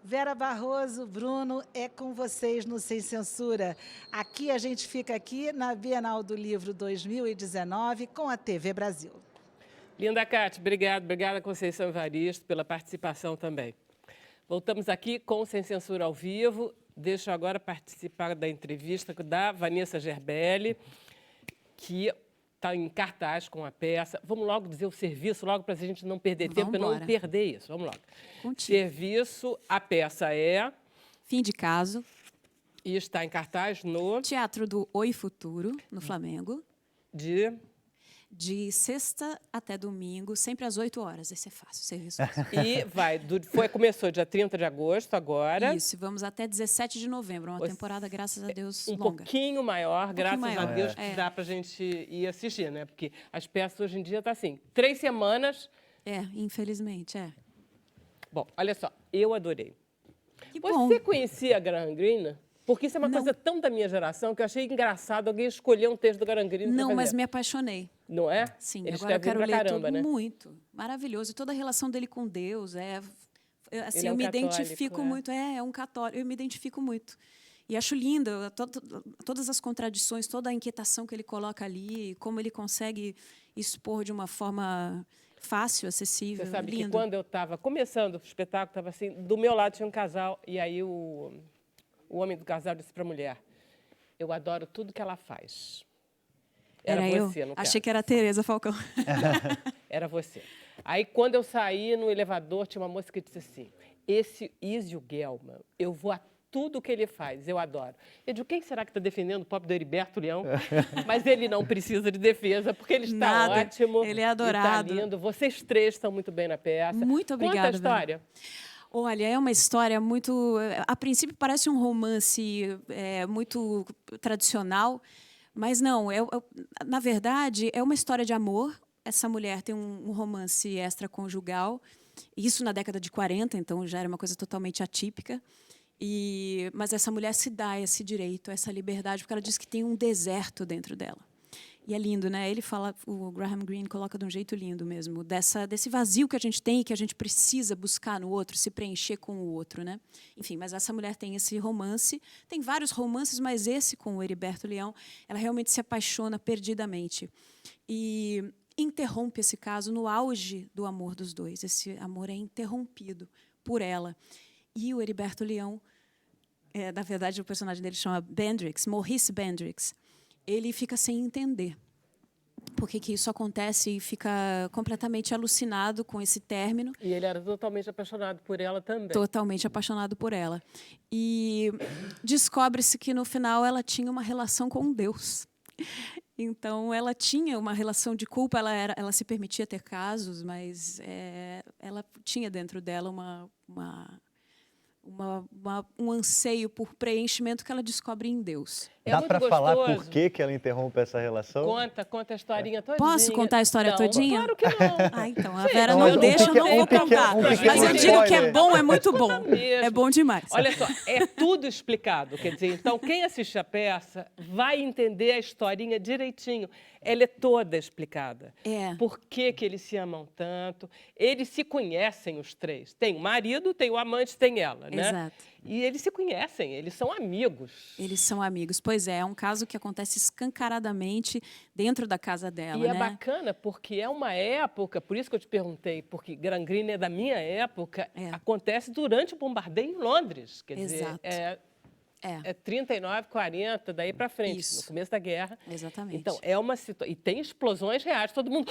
Vera Barroso, Bruno, é com vocês no Sem Censura. Aqui a gente fica aqui na Bienal do Livro 2019 com a TV Brasil.
Linda, Cátia, obrigada Conceição Evaristo pela participação também. Voltamos aqui com o Sem Censura ao vivo. Deixo agora participar da entrevista da Vanessa Gerbelli, que está em cartaz com a peça. Vamos logo dizer o serviço, logo para a gente não perder tempo e não perder isso. Vamos logo.
Contigo.
Serviço, a peça é...
Fim de Caso.
E está em cartaz no...
Teatro do Oi Futuro, no Flamengo. De sexta até domingo, sempre às 8 horas. Esse é fácil, serviço.
E começou dia 30 de agosto agora.
Isso, vamos até 17 de novembro. Uma temporada, graças a Deus, longa.
Pouquinho maior, graças a Deus, que dá pra gente ir assistir, né? Porque as peças hoje em dia tá assim, 3 semanas.
Infelizmente,
Bom, olha só, eu adorei.
Que bom.
Você conhecia a Garangrina? Porque isso é uma coisa tão da minha geração que eu achei engraçado alguém escolher um texto do Garangrina.
Não, mas me apaixonei.
Não é?
Sim,
Ele
agora eu quero ler tudo,
né?
muito. Maravilhoso. E toda a relação dele com Deus, assim,
eu
me identifico muito. É um católico, eu me identifico muito. E acho lindo todas as contradições, toda a inquietação que ele coloca ali, como ele consegue expor de uma forma fácil, acessível.
Você sabe
lindo.
que quando eu estava começando o espetáculo, estava assim, do meu lado tinha um casal, e aí o homem do casal disse para a mulher, eu adoro tudo que ela faz. Era você, no caso.
Achei que era a Tereza Falcão.
Era você. Aí, quando eu saí no elevador, tinha uma moça que disse assim, esse Ísio Gelman, eu vou a tudo que ele faz, eu adoro. Eu digo, quem será que está defendendo o pobre do Heriberto Leão? Mas ele não precisa de defesa, porque ele está ótimo.
Ele é adorado.
Está lindo. Vocês três estão muito bem na peça.
Muito obrigada.
Conta a história.
Olha, é uma história muito... A princípio parece um romance muito tradicional, mas não. Na verdade, é uma história de amor. Essa mulher tem um romance extraconjugal Isso na década de 40, então já era uma coisa totalmente atípica. Mas essa mulher se dá esse direito, essa liberdade, porque ela diz que tem um deserto dentro dela. E é lindo, né? Ele fala, o Graham Greene coloca de um jeito lindo mesmo, desse vazio que a gente tem e que a gente precisa buscar no outro, se preencher com o outro, né? Enfim, mas essa mulher tem esse romance, tem vários romances, mas esse com o Heriberto Leão, ela realmente se apaixona perdidamente. E interrompe esse caso no auge do amor dos dois. Esse amor é interrompido por ela. E o Heriberto Leão, na verdade, o personagem dele chama Bendrix, Maurice Bendrix. Ele fica sem entender por que isso acontece e fica completamente alucinado com esse término.
E ele era totalmente apaixonado por ela também.
Totalmente apaixonado por ela. E descobre-se que, no final, ela tinha uma relação com Deus. Então, ela tinha uma relação de culpa, ela se permitia ter casos, mas ela tinha dentro dela um anseio por preenchimento que ela descobre em Deus.
Dá para falar por que ela interrompe essa relação?
Conta a historinha todinha.
Posso contar a história todinha?
Claro que não.
Então, a Vera não deixa, eu não vou contar. Mas eu digo que é bom, é muito bom. É bom demais.
Olha só, é tudo explicado. Quer dizer, então, quem assiste a peça vai entender a historinha direitinho. Ela é toda explicada. Por que eles se amam tanto. Eles se conhecem, os três. Tem o marido, tem o amante, tem ela, né?
Exato.
E eles se conhecem, eles são amigos.
Eles são amigos. Pois é um caso que acontece escancaradamente dentro da casa dela.
E é bacana, porque é uma época, por isso que eu te perguntei, porque Graham Greene é da minha época, acontece durante o bombardeio em Londres. Quer dizer, é 39, 40, daí para frente, no começo da guerra.
Exatamente.
Então, é uma situação. E tem explosões reais, todo mundo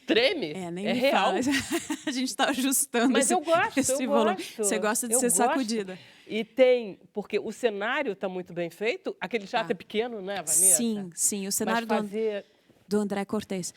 treme.
Nem
é
me
real.
fala. A gente está ajustando.
Mas eu gosto, eu gosto.
Você gosta de ser sacudida.
E tem, porque o cenário está muito bem feito. Aquele teatro é pequeno, né, Vanessa?
Sim, sim. O cenário do André Cortez.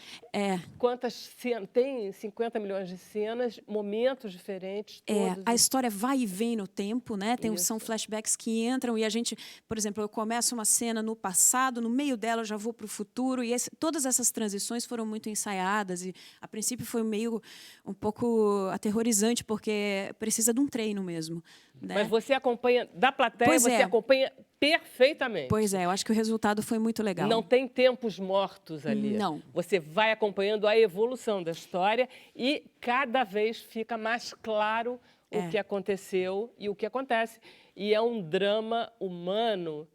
Quantas cenas? Tem 50 milhões de cenas, momentos diferentes. Todos.
A história vai e vem no tempo, né? São flashbacks que entram e a gente, por exemplo, eu começo uma cena no passado, no meio dela eu já vou para o futuro e todas essas transições foram muito ensaiadas e a princípio foi meio um pouco aterrorizante porque precisa de um treino mesmo. Né?
Mas você acompanha, da plateia, você acompanha perfeitamente.
Pois é, eu acho que o resultado foi muito legal.
Não tem tempos mortos ali.
Não.
Você vai acompanhando a evolução da história e cada vez fica mais claro o que aconteceu e o que acontece. E é um drama humano,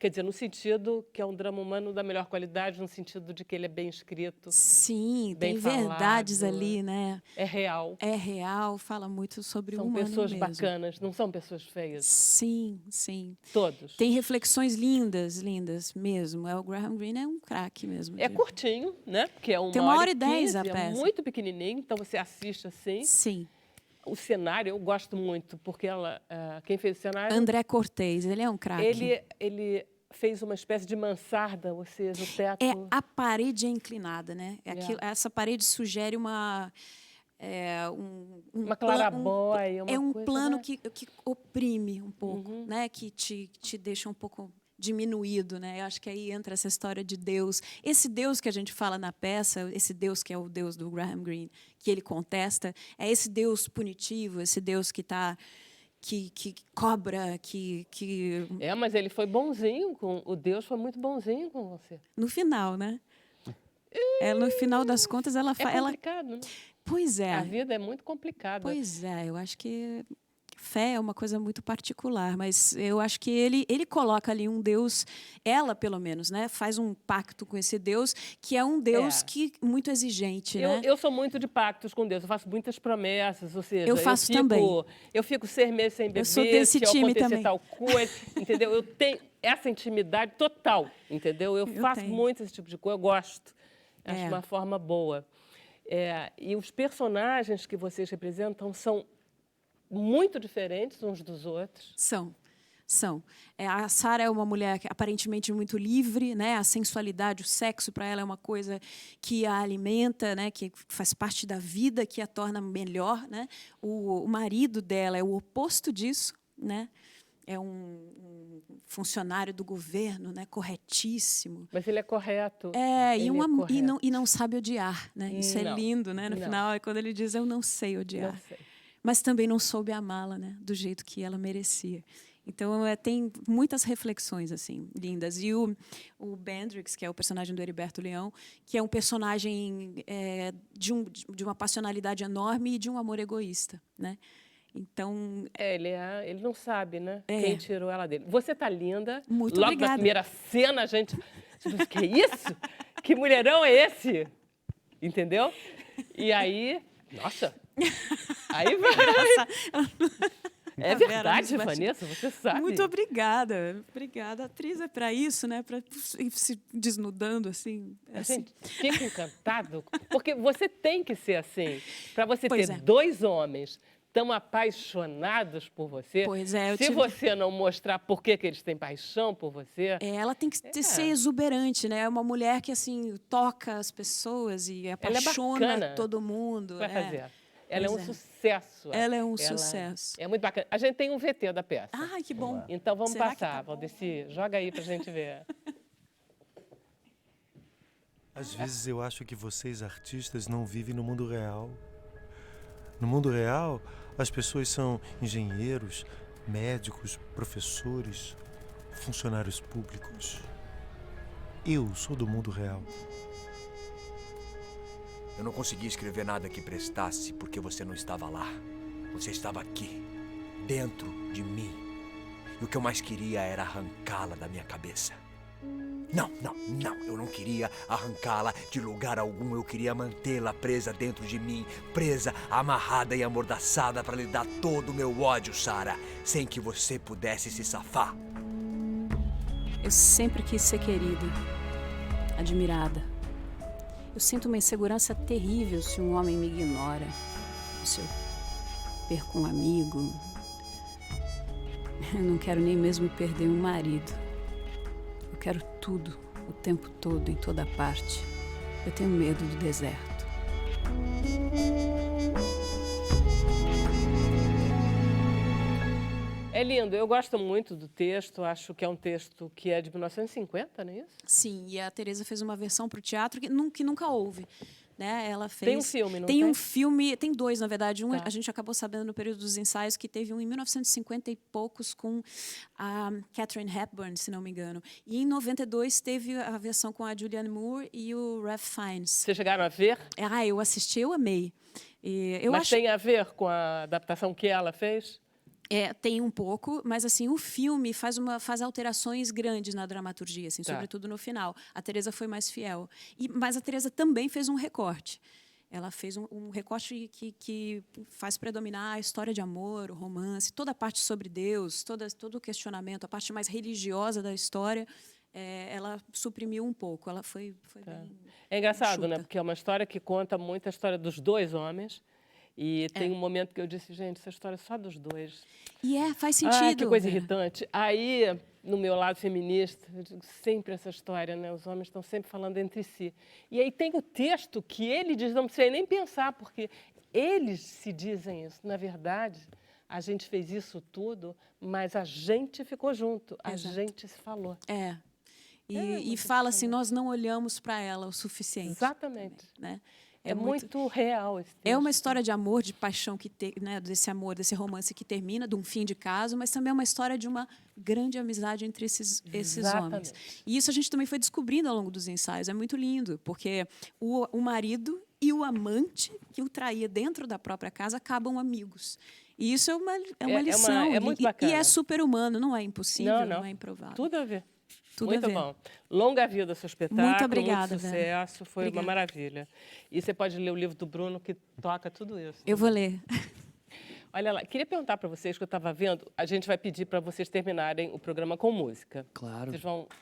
quer dizer, no sentido que é um drama humano da melhor qualidade, no sentido de que ele é bem escrito.
Sim,
bem
tem
falado,
verdades ali, né?
É real.
É real, fala muito sobre o humano mesmo.
São pessoas bacanas, não são pessoas feias.
Sim, sim.
Todos.
Tem reflexões lindas, lindas mesmo. O Graham Greene é um craque mesmo.
É curtinho, né? Porque é
tem 1h10 a peça.
É muito pequenininho, então você assiste assim.
Sim.
O cenário eu gosto muito, porque quem fez o cenário...
André Cortez, ele é um craque.
Ele fez uma espécie de mansarda, ou seja, o teto...
A parede é inclinada, né? Essa parede sugere uma
clarabóia,
um plano, né? que oprime um pouco, né? Que te deixa um pouco diminuído, né? Eu acho que aí entra essa história de Deus. Esse Deus que a gente fala na peça, esse Deus que é o Deus do Graham Greene, que ele contesta, é esse Deus punitivo, esse Deus que cobra,
mas ele foi bonzinho, o Deus foi muito bonzinho com você.
No final, né? No final das contas, ela fala...
É complicado, né?
Pois é.
A vida é muito complicada.
Pois é, eu acho que... Fé é uma coisa muito particular, mas eu acho que ele coloca ali um Deus, ela pelo menos, né, faz um pacto com esse Deus, que é um Deus muito exigente, né?
Eu sou muito de pactos com Deus, eu faço muitas promessas, ou seja,
eu faço também.
Eu fico 6 meses sem beber,
eu sou desse time
acontecer
também.
Tal coisa, entendeu? Eu tenho essa intimidade total, entendeu? Eu faço muito esse tipo de coisa, eu gosto, acho uma forma boa. E os personagens que vocês representam são muito diferentes uns dos outros.
São. A Sarah é uma mulher aparentemente muito livre, né? A sensualidade, o sexo para ela é uma coisa que a alimenta, né? Que faz parte da vida, que a torna melhor, né? O marido dela é o oposto disso, né? é um funcionário do governo, né, corretíssimo.
Mas ele é correto.
E não sabe odiar, né? Isso é lindo, né? No final, é quando ele diz, eu não sei odiar.
Não sei.
Mas também não soube amá-la, né? Do jeito que ela merecia. Então, tem muitas reflexões assim lindas. E o Bendrix, que é o personagem do Heriberto Leão, que é um personagem de uma passionalidade enorme e de um amor egoísta, né? Então...
ele não sabe, né? Quem tirou ela dele. Você tá linda.
Muito
Logo
obrigada.
na primeira cena, a gente... Que isso? Que mulherão é esse? Entendeu? E aí... Nossa! Aí vai... É verdade, Vanessa, você sabe.
Muito obrigada. Obrigada. A atriz é para isso, né? Para ir se desnudando, assim.
Gente, fica encantado. Porque você tem que ser assim. Para você
Pois
ter dois homens tão apaixonados por você.
Pois é.
Se você não mostrar por que eles têm paixão por você...
ela tem que ser exuberante, né? É uma mulher que, assim, toca as pessoas e apaixona todo mundo.
Vai fazer. Ela é um sucesso.
Ela é um sucesso.
É muito bacana. A gente tem um VT da peça.
Ai, que bom.
Então vamos
Será
passar, Valdeci. Joga aí pra gente ver.
Às vezes eu acho que vocês, artistas, não vivem no mundo real. No mundo real, as pessoas são engenheiros, médicos, professores, funcionários públicos. Eu sou do mundo real.
Eu não consegui escrever nada que prestasse porque você não estava lá. Você estava aqui, dentro de mim. E o que eu mais queria era arrancá-la da minha cabeça. Não. Eu não queria arrancá-la de lugar algum. Eu queria mantê-la presa dentro de mim. Presa, amarrada e amordaçada para lhe dar todo o meu ódio, Sara. Sem que você pudesse se safar.
Eu sempre quis ser querida, admirada. Eu sinto uma insegurança terrível se um homem me ignora, se eu perco um amigo. Eu não quero nem mesmo perder um marido. Eu quero tudo, o tempo todo, em toda parte. Eu tenho medo do deserto.
É lindo, eu gosto muito do texto, acho que é um texto que é de 1950, não é isso?
Sim, e a Teresa fez uma versão para o teatro que nunca houve. Né? Ela fez...
Tem um filme, não
tem? Tem um filme, tem dois, na verdade. Um,
tá.
A gente acabou sabendo no período dos ensaios que teve um em 1950 e poucos com a Katharine Hepburn, se não me engano. E em 92 teve a versão com a Julianne Moore e o Ralph Fiennes.
Vocês chegaram a ver?
Eu assisti, eu amei.
Mas tem a ver com a adaptação que ela fez?
Tem um pouco, mas assim o filme faz alterações grandes na dramaturgia, assim, sobretudo no final. A Teresa foi mais fiel. Mas a Teresa também fez um recorte. Ela fez um recorte que faz predominar a história de amor, o romance, toda a parte sobre Deus, todo o questionamento, a parte mais religiosa da história. Ela suprimiu um pouco. Ela foi bem.
É engraçado,
enxuta.
né? Porque é uma história que conta muito a história dos dois homens. E tem um momento que eu disse, gente, essa história é só dos dois.
E faz sentido.
Que coisa irritante. Aí, no meu lado feminista, eu digo sempre essa história, né? Os homens estão sempre falando entre si. E aí tem o texto que ele diz, não precisa nem pensar, porque eles se dizem isso. Na verdade, a gente fez isso tudo, mas a gente ficou junto, a gente se falou.
E fala assim, nós não olhamos para ela o suficiente.
Exatamente.
Também, né?
É muito real esse texto.
É uma história de amor, de paixão, né, desse amor, desse romance que termina, de um fim de caso, mas também é uma história de uma grande amizade entre esses homens. E isso a gente também foi descobrindo ao longo dos ensaios. É muito lindo, porque o marido e o amante que o traía dentro da própria casa acabam amigos. E isso é uma lição.
É muito bacana.
E é super-humano, não é impossível, não é improvável.
Tudo a ver.
Tudo
muito
a ver.
bom. Longa vida seu espetáculo.
Muito obrigada,
muito sucesso. Foi
obrigada.
uma maravilha. E você pode ler o livro do Bruno, que toca tudo isso.
Eu vou ler.
Olha lá, queria perguntar para vocês, que eu estava vendo, a gente vai pedir para vocês terminarem o programa com música.
Claro.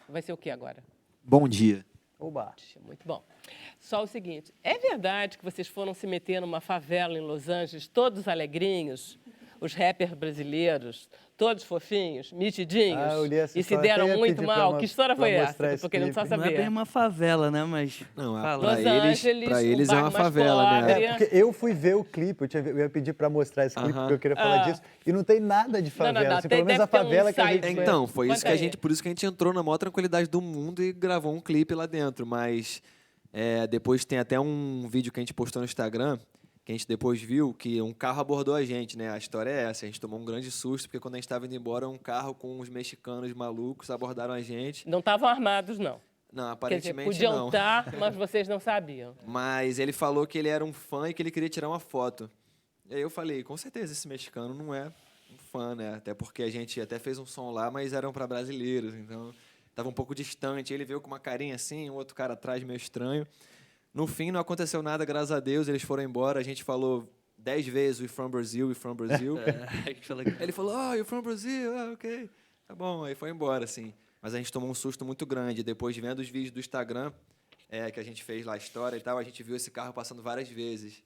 Vai ser o quê agora?
Bom dia.
Oba.
Muito bom. Só o seguinte, é verdade que vocês foram se meter numa favela em Los Angeles, todos alegrinhos, os rappers brasileiros, todos fofinhos, metidinhos,
Ah, eu li essa
e se
história, até
deram
ia
muito
pedir pra
mal?
mo-
Que história
pra
foi essa?
mostrar
Que eu
esse
tô querendo só
clipe.
Não é bem
saber.
uma favela, né? Mas
Não,
fala.
Los Angeles,
pra
um
eles é
bairro
uma
mais
favela, né?
pobre.
Porque eu fui ver o clipe, eu ia pedir pra mostrar esse clipe, porque eu queria falar disso, e não tem nada de favela.
não,
assim,
tem-
pelo menos a
deve ter um
favela que a
site
gente
Então, foi isso
Conta
que a
aí.
gente, por isso que a gente entrou na maior tranquilidade do mundo e gravou um clipe lá dentro. Mas depois tem até um vídeo que a gente postou no Instagram, que a gente depois viu que um carro abordou a gente, né? A história é essa, a gente tomou um grande susto, porque quando a gente estava indo embora, um carro com uns mexicanos malucos abordaram a gente.
Não estavam armados, não.
Não,
Quer dizer,
aparentemente
podiam
não.
estar, mas vocês não sabiam.
Mas ele falou que ele era um fã e que ele queria tirar uma foto. E aí eu falei, com certeza esse mexicano não é um fã, né? Até porque a gente até fez um som lá, mas eram para brasileiros, então estava um pouco distante. Ele veio com uma carinha assim, um outro cara atrás meio estranho. No fim, não aconteceu nada, graças a Deus, eles foram embora. A gente falou 10 vezes, we from Brazil, we from Brazil. Ele falou, you from Brazil, ok. Tá bom, aí foi embora, assim. Mas a gente tomou um susto muito grande. Depois de vendo os vídeos do Instagram, que a gente fez lá a história e tal, a gente viu esse carro passando várias vezes.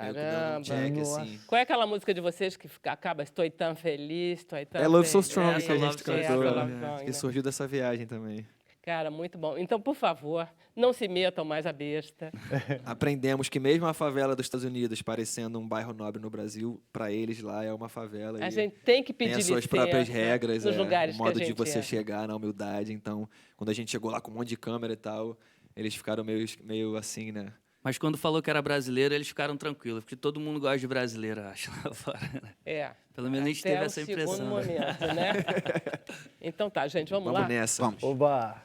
Meio que dando um check,
Caramba.
assim.
Qual é aquela música de vocês que acaba Estou tão feliz, estou tão
É Love So
feliz?
Strong que a gente
Love So
cantou,
Strong,
né? que
né?
surgiu dessa viagem também.
Cara, muito bom. Então, por favor, não se metam mais a besta.
Aprendemos que mesmo a favela dos Estados Unidos, parecendo um bairro nobre no Brasil, para eles lá é uma favela.
A
e
gente tem que pedir
tem as suas
licença
próprias regras,
nos lugares
o
que a
modo de
gente
você
é.
chegar na humildade. Então, quando a gente chegou lá com um monte de câmera e tal, eles ficaram meio assim, né?
Mas quando falou que era brasileiro, eles ficaram tranquilos, porque todo mundo gosta de brasileiro, acho, lá fora. né? Pelo menos a gente
Até
teve
o
essa impressão.
segundo momento, né? Então tá, gente, vamos lá?
nessa.
Vamos.
Oba!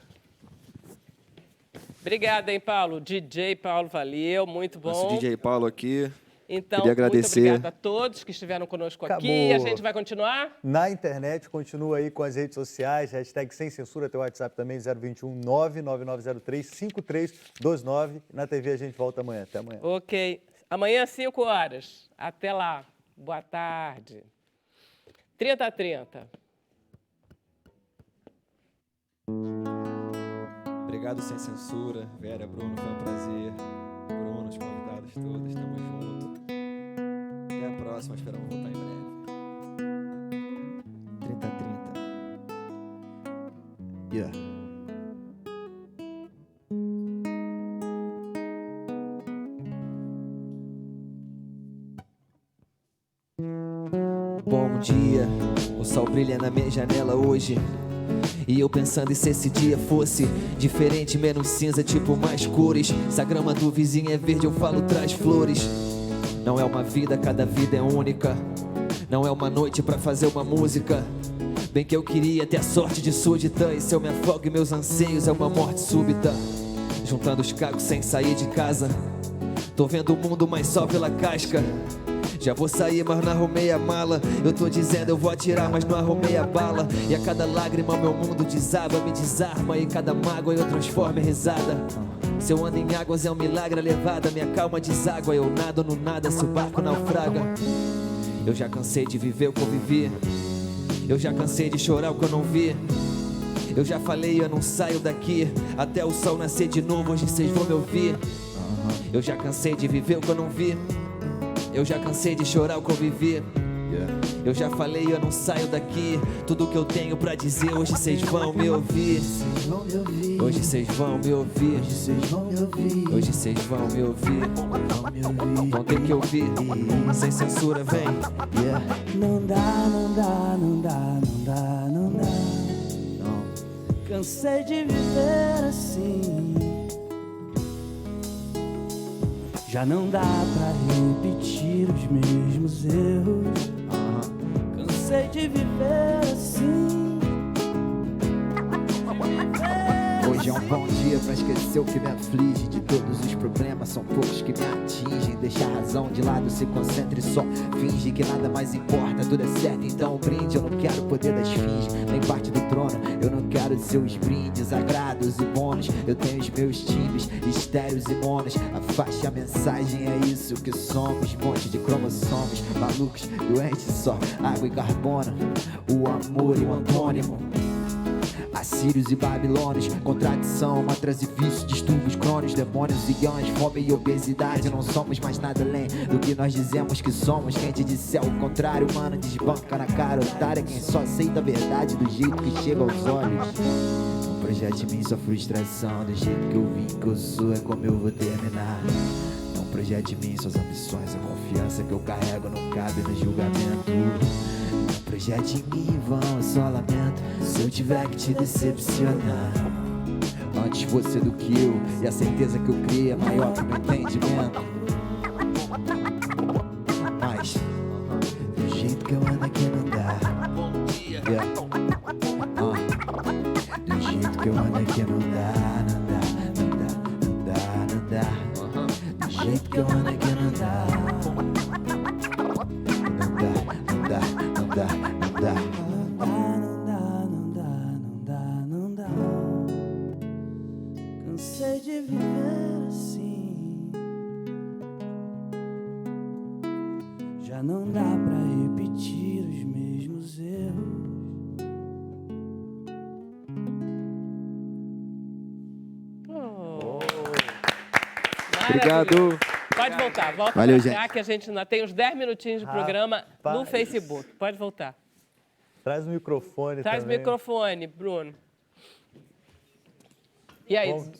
Obrigada, hein, Paulo? DJ Paulo, valeu, muito bom.
Nosso DJ Paulo aqui.
Então,
Queria agradecer.
muito obrigada a todos que estiveram conosco aqui.
Acabou.
A gente vai continuar?
Na internet, continua aí com as redes sociais, hashtag sem censura, teu WhatsApp também, 021 99903 5329. Na TV a gente volta amanhã. Até amanhã.
Ok. Amanhã, 5 horas. Até lá. Boa tarde. 30h30.
Obrigado, Sem Censura. Vera, Bruno, foi um prazer. Bruno, os convidados todos, tamo junto. Até a próxima, esperamos voltar em breve. 30h30.
Yeah.
Bom dia, o sol brilha na minha janela hoje. E eu pensando em se esse dia fosse diferente, menos cinza, tipo mais cores. Se a grama do vizinho é verde, eu falo traz flores. Não é uma vida, cada vida é única. Não é uma noite pra fazer uma música. Bem que eu queria ter a sorte de súdita. E se eu me afogo em meus anseios, é uma morte súbita. Juntando os cacos sem sair de casa. Tô vendo o mundo, mas só pela casca. Já vou sair, mas não arrumei a mala. Eu tô dizendo eu vou atirar, mas não arrumei a bala. E a cada lágrima meu mundo desaba, me desarma. E cada mágoa eu transformo em risada. Se eu ando em águas é um milagre a levada. Minha calma deságua, eu nado no nada se o barco naufraga. Eu já cansei de viver o que eu vivi. Eu já cansei de chorar o que eu não vi. Eu já falei, eu não saio daqui até o sol nascer de novo, hoje vocês vão me ouvir. Eu já cansei de viver o que eu não vi. Eu já cansei de chorar o que eu vivi. Eu já falei, eu não saio daqui. Tudo que eu tenho pra dizer, hoje vocês vão me ouvir. Hoje vocês vão me ouvir. Hoje vocês vão me ouvir. Vão ter que ouvir. Sem censura, vem.
Não dá, não dá, não dá, não dá, não dá. Cansei de viver assim. Já não dá pra repetir os mesmos erros. Cansei de viver assim.
Hoje é um bom dia pra esquecer o que me aflige. De todos os problemas, são poucos que me atingem. Deixa a razão de lado, se concentre só. Finge que nada mais importa, tudo é certo, então brinde. Eu não quero o poder da esfinge, nem parte do trono. Eu não quero seus brindes, agrados e bônus. Eu tenho os meus timbres, estéreos e monos. A faixa, a mensagem é isso que somos. Monte de cromossomos, malucos, doentes só. Água e carbono, o amor e o antônimo. A Assírios e babilônios, contradição, matras e vícios, distúrbios crônicos, demônios e anjos, fome e obesidade. Não somos mais nada além do que nós dizemos que somos. Quem te disser o contrário, mano, desbanca na cara otária. Quem só aceita a verdade do jeito que chega aos olhos. Não projete em mim sua frustração, do jeito que eu vim, que eu sou, é como eu vou terminar. Não projete em mim suas ambições, a confiança que eu carrego não cabe no julgamento. Não projete em mim em vão, eu só lamento se eu tiver que te decepcionar. Antes você do que eu, e a certeza que eu criei é maior que o meu entendimento. Mas, do jeito que eu ando aqui não dá. Yeah. Do jeito que eu ando aqui não dá, não dá, não dá, não dá, não dá. Do jeito que eu ando aqui não dá. Não dá, não dá, não dá, não dá.
Não dá. Cansei de viver assim. Já não dá pra repetir os mesmos erros.
Obrigado.
Pode voltar, volta
Valeu,
pra cá,
gente.
que a gente ainda tem uns 10 minutinhos de programa no
Rapaz.
Facebook. Pode voltar.
Traz o microfone
Traz o
também.
microfone, Bruno. E aí,
Bom.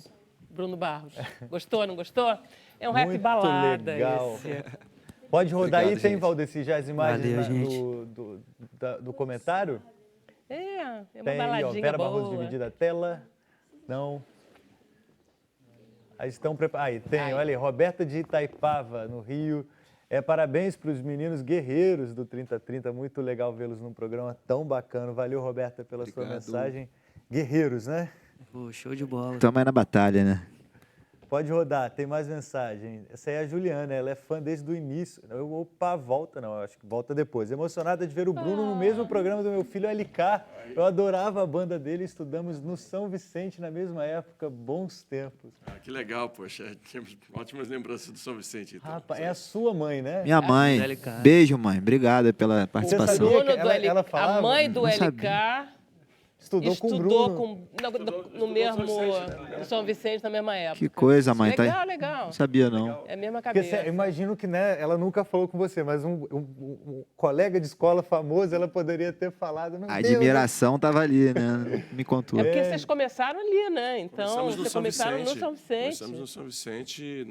Bruno Barros? Gostou, não gostou? É um rap
Muito
balada
legal.
esse.
Pode rodar
Obrigado,
aí, tem,
gente.
Valdeci, já as imagens
Valeu,
do comentário?
É uma
Tem aí, ó,
baladinha
Vera
boa.
Barroso dividida a tela. Não. Aí estão preparados. Aí, tem, olha aí, Roberta de Itaipava, no Rio. Parabéns para os meninos guerreiros do 3030. Muito legal vê-los num programa tão bacana. Valeu, Roberta, pela sua
Obrigado.
mensagem. Guerreiros, né?
Pô, show de bola.
Tamo aí na batalha, né?
Pode rodar, tem mais mensagem. Essa aí é a Juliana, ela é fã desde o início. Opa, volta não, eu acho que volta depois. Emocionada de ver o Bruno no mesmo programa do meu filho LK. Eu adorava a banda dele, estudamos no São Vicente na mesma época, bons tempos.
Ah, que legal, poxa. Temos ótimas lembranças do São Vicente. Então.
Rapaz, é a sua mãe, né?
Minha mãe. Beijo, mãe. Obrigada pela participação.
sabia que
Bruno do
ela-
LK,
ela falava?
a mãe do
Não
LK
sabia.
Estudou com o Bruno.
no mesmo no São Vicente na mesma época.
Que coisa, mãe.
Legal,
tá...
legal.
Não sabia, não.
É a mesma
Porque
cabeça.
eu imagino que, né, ela nunca falou com você, mas um colega de escola famoso, ela poderia ter falado. Meu
A
Deus,
admiração tava ali, né? Me contou.
É porque vocês começaram ali, né? Então,
Começamos no
vocês
São
começaram
Vicente.
no São Vicente.
Começamos no São Vicente.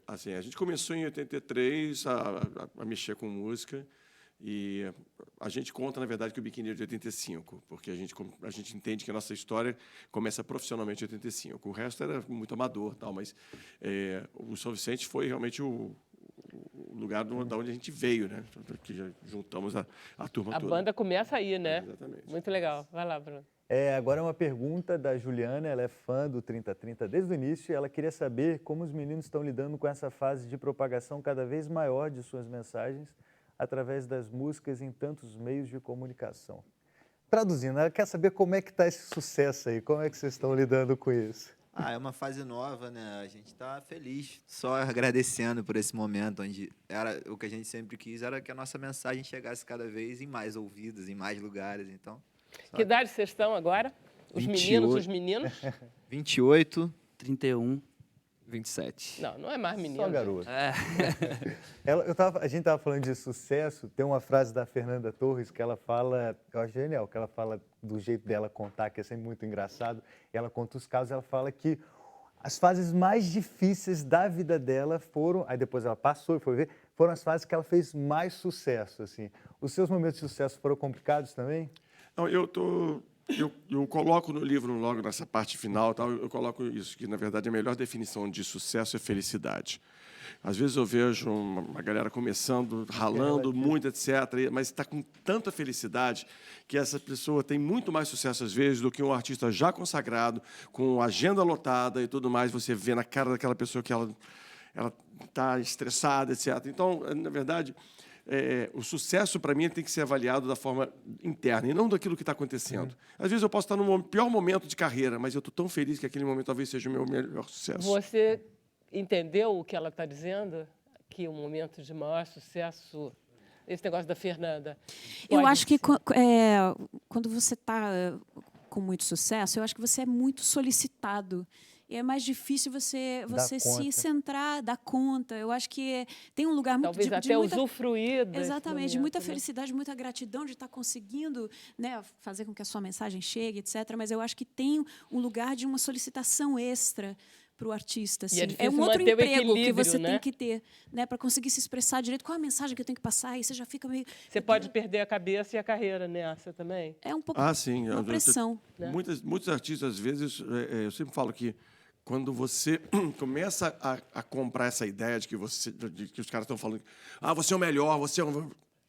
Assim, a gente começou em 83 a mexer com música. E a gente conta, na verdade, que o Biquíni é de 85, porque a gente entende que a nossa história começa profissionalmente em 85. O resto era muito amador, tal, mas o São Vicente foi realmente o lugar da onde a gente veio, né? Que já juntamos a turma
A
toda.
banda começa aí, né?
Exatamente.
Muito legal. Vai lá, Bruno.
Agora é uma pergunta da Juliana, ela é fã do 3030 desde o início e ela queria saber como os meninos estão lidando com essa fase de propagação cada vez maior de suas mensagens através das músicas em tantos meios de comunicação. Traduzindo, ela quer saber como é que está esse sucesso aí, como é que vocês estão lidando com isso?
É uma fase nova, né? A gente está feliz, só agradecendo por esse momento, onde era o que a gente sempre quis, era que a nossa mensagem chegasse cada vez em mais ouvidos, em mais lugares, então...
Que idade vocês estão agora? Os
28.
os meninos?
28.
31.
27.
Não é mais menino.
Só garoto.
É.
A gente estava falando de sucesso, tem uma frase da Fernanda Torres que ela fala, eu acho genial, que ela fala do jeito dela contar, que é sempre muito engraçado, e ela conta os casos, ela fala que as fases mais difíceis da vida dela foram, aí depois ela passou e foi ver, foram as fases que ela fez mais sucesso, assim. Os seus momentos de sucesso foram complicados também?
Não, eu coloco no livro, logo nessa parte final, tal, eu coloco isso, que, na verdade, a melhor definição de sucesso é felicidade. Às vezes eu vejo uma galera começando, ralando muito, etc., mas está com tanta felicidade que essa pessoa tem muito mais sucesso, às vezes, do que um artista já consagrado, com agenda lotada e tudo mais. Você vê na cara daquela pessoa que ela está estressada, etc. Então, na verdade... o sucesso, para mim, tem que ser avaliado da forma interna e não daquilo que está acontecendo. Às vezes eu posso estar no pior momento de carreira, mas eu estou tão feliz que aquele momento talvez seja o meu melhor sucesso.
Você entendeu o que ela está dizendo? Que o momento de maior sucesso, esse negócio da Fernanda.
Eu
pode
acho que
ser-
quando você está com muito sucesso, eu acho que você é muito solicitado. E é mais difícil você se centrar, dar conta. Eu acho que tem um lugar muito
Talvez
de
até
muita,
usufruir desse
exatamente, de
momento,
muita
né?
felicidade, muita gratidão de estar conseguindo, né, fazer com que a sua mensagem chegue, etc. Mas eu acho que tem um lugar de uma solicitação extra para o artista. Assim.
E é difícil
um outro
manter o
emprego que você
equilíbrio, né?
tem que ter, né, para conseguir se expressar direito. Qual a mensagem que eu tenho que passar? E você já fica meio...
Você pode perder a cabeça e a carreira nessa também.
É um pouco
Sim.
uma pressão.
Né?
Muitos artistas, às vezes, eu sempre falo que quando você começa a comprar essa ideia de que os caras estão falando, você é o melhor, você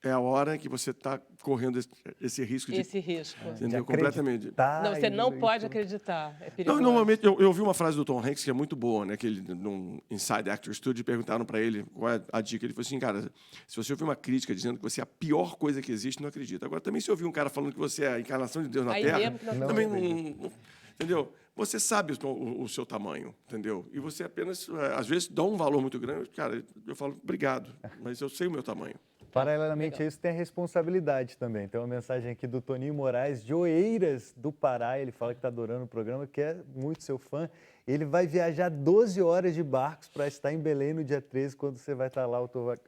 é a hora que você está correndo esse risco de...
Esse risco.
Entendeu? Completamente.
Não, você não pode acreditar. É perigoso.
Normalmente, eu ouvi uma frase do Tom Hanks que é muito boa, né? Que ele, num Inside Actor Studio, perguntaram para ele qual é a dica. Ele falou assim, cara, se você ouvir uma crítica dizendo que você é a pior coisa que existe, não acredita. Agora, também se ouvir um cara falando que você é a encarnação de Deus na Terra, também não... Entendeu? Você sabe o seu tamanho, entendeu? E você apenas, às vezes, dá um valor muito grande. Cara, eu falo, obrigado, mas eu sei o meu tamanho.
Paralelamente a isso, tem a responsabilidade também. Tem uma mensagem aqui do Toninho Moraes, de Oeiras, do Pará. Ele fala que está adorando o programa, que é muito seu fã. Ele vai viajar 12 horas de barcos para estar em Belém no dia 13, quando você vai estar lá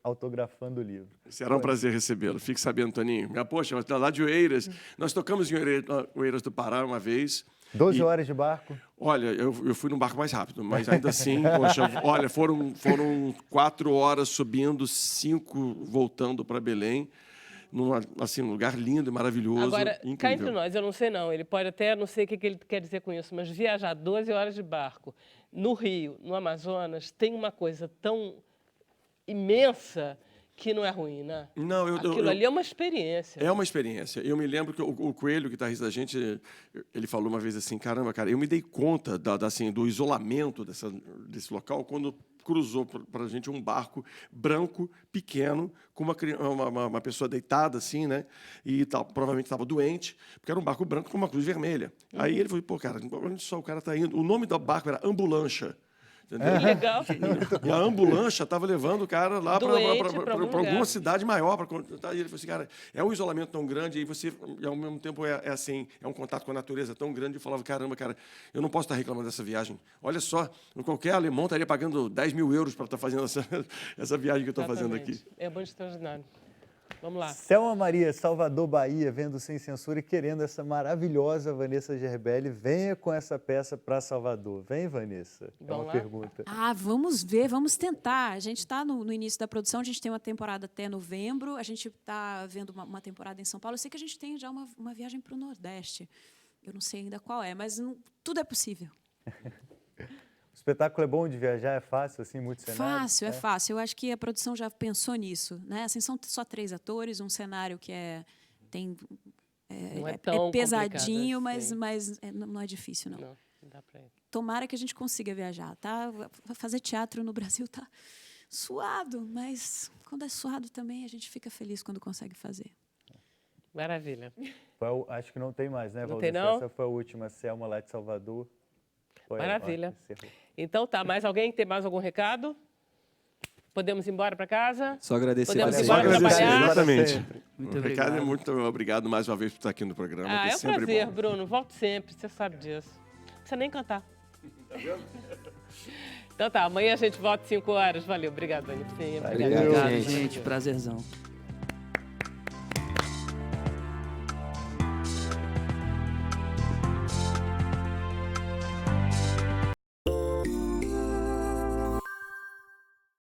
autografando o livro.
Será um prazer recebê-lo. Fique sabendo, Toninho. Poxa, lá de Oeiras. Nós tocamos em Oeiras do Pará uma vez.
12 horas de barco?
Olha, eu fui num barco mais rápido, mas ainda assim, poxa, olha, foram 4 horas subindo, 5 voltando para Belém, num lugar lindo e maravilhoso.
Agora,
incrível.
cá entre nós, eu não sei não, ele pode até, não sei o que ele quer dizer com isso, mas viajar 12 horas de barco no Rio, no Amazonas, tem uma coisa tão imensa que não é ruim, né?
Não,
aquilo ali é uma experiência.
É uma experiência. Eu me lembro que o Coelho, guitarrista da gente, ele falou uma vez assim, caramba, cara, eu me dei conta do isolamento desse local quando cruzou para a gente um barco branco, pequeno, com uma pessoa deitada, assim, né? E provavelmente estava doente, porque era um barco branco com uma cruz vermelha. Aí ele falou, pô, cara, onde só o cara está indo? O nome do barco era Ambulancha. Entendeu?
Legal.
E a ambulância estava levando o cara lá para alguma cidade maior. E ele falou assim, cara, é um isolamento tão grande, e ao mesmo tempo é um contato com a natureza tão grande. Eu falava, caramba, cara, eu não posso estar reclamando dessa viagem. Olha só, qualquer alemão estaria pagando 10 mil euros para estar fazendo essa viagem que eu estou fazendo aqui.
É muito extraordinário. Vamos lá.
Selma Maria, Salvador, Bahia, vendo Sem Censura e querendo essa maravilhosa Vanessa Gerbelli. Venha com essa peça para Salvador. Vem, Vanessa. É uma pergunta.
Vamos ver, vamos tentar. A gente está no início da produção, a gente tem uma temporada até novembro, a gente está vendo uma temporada em São Paulo. Eu sei que a gente tem já uma viagem para o Nordeste. Eu não sei ainda qual é, mas tudo é possível.
O espetáculo é bom de viajar? É fácil, assim, muito cenário?
É fácil. Eu acho que a produção já pensou nisso, né? Assim, são só 3 atores, um cenário que é pesadinho,
assim.
mas não é difícil, não.
Não dá pra ir.
Tomara que a gente consiga viajar, tá? Fazer teatro no Brasil tá suado, mas quando é suado também a gente fica feliz quando consegue fazer.
Maravilha.
Acho que não tem mais, né,
Não
Valdir?
tem, não?
Essa foi a última, Selma, lá de Salvador.
Maravilha. Então tá, mais alguém? Tem mais algum recado? Podemos ir embora para casa?
Só agradecer.
Podemos ir
Só
embora
agradecer,
trabalhar?
exatamente.
Muito
Recado
obrigado.
muito obrigado mais uma vez por estar aqui no programa. Que
É um
sempre
prazer,
bom.
Bruno. Volto sempre, você sabe disso. Não precisa nem cantar.
Tá vendo?
Então tá, amanhã a gente volta às 5 horas. Valeu, obrigado, Dani. Sim,
Obrigado,
obrigado,
gente. Prazerzão.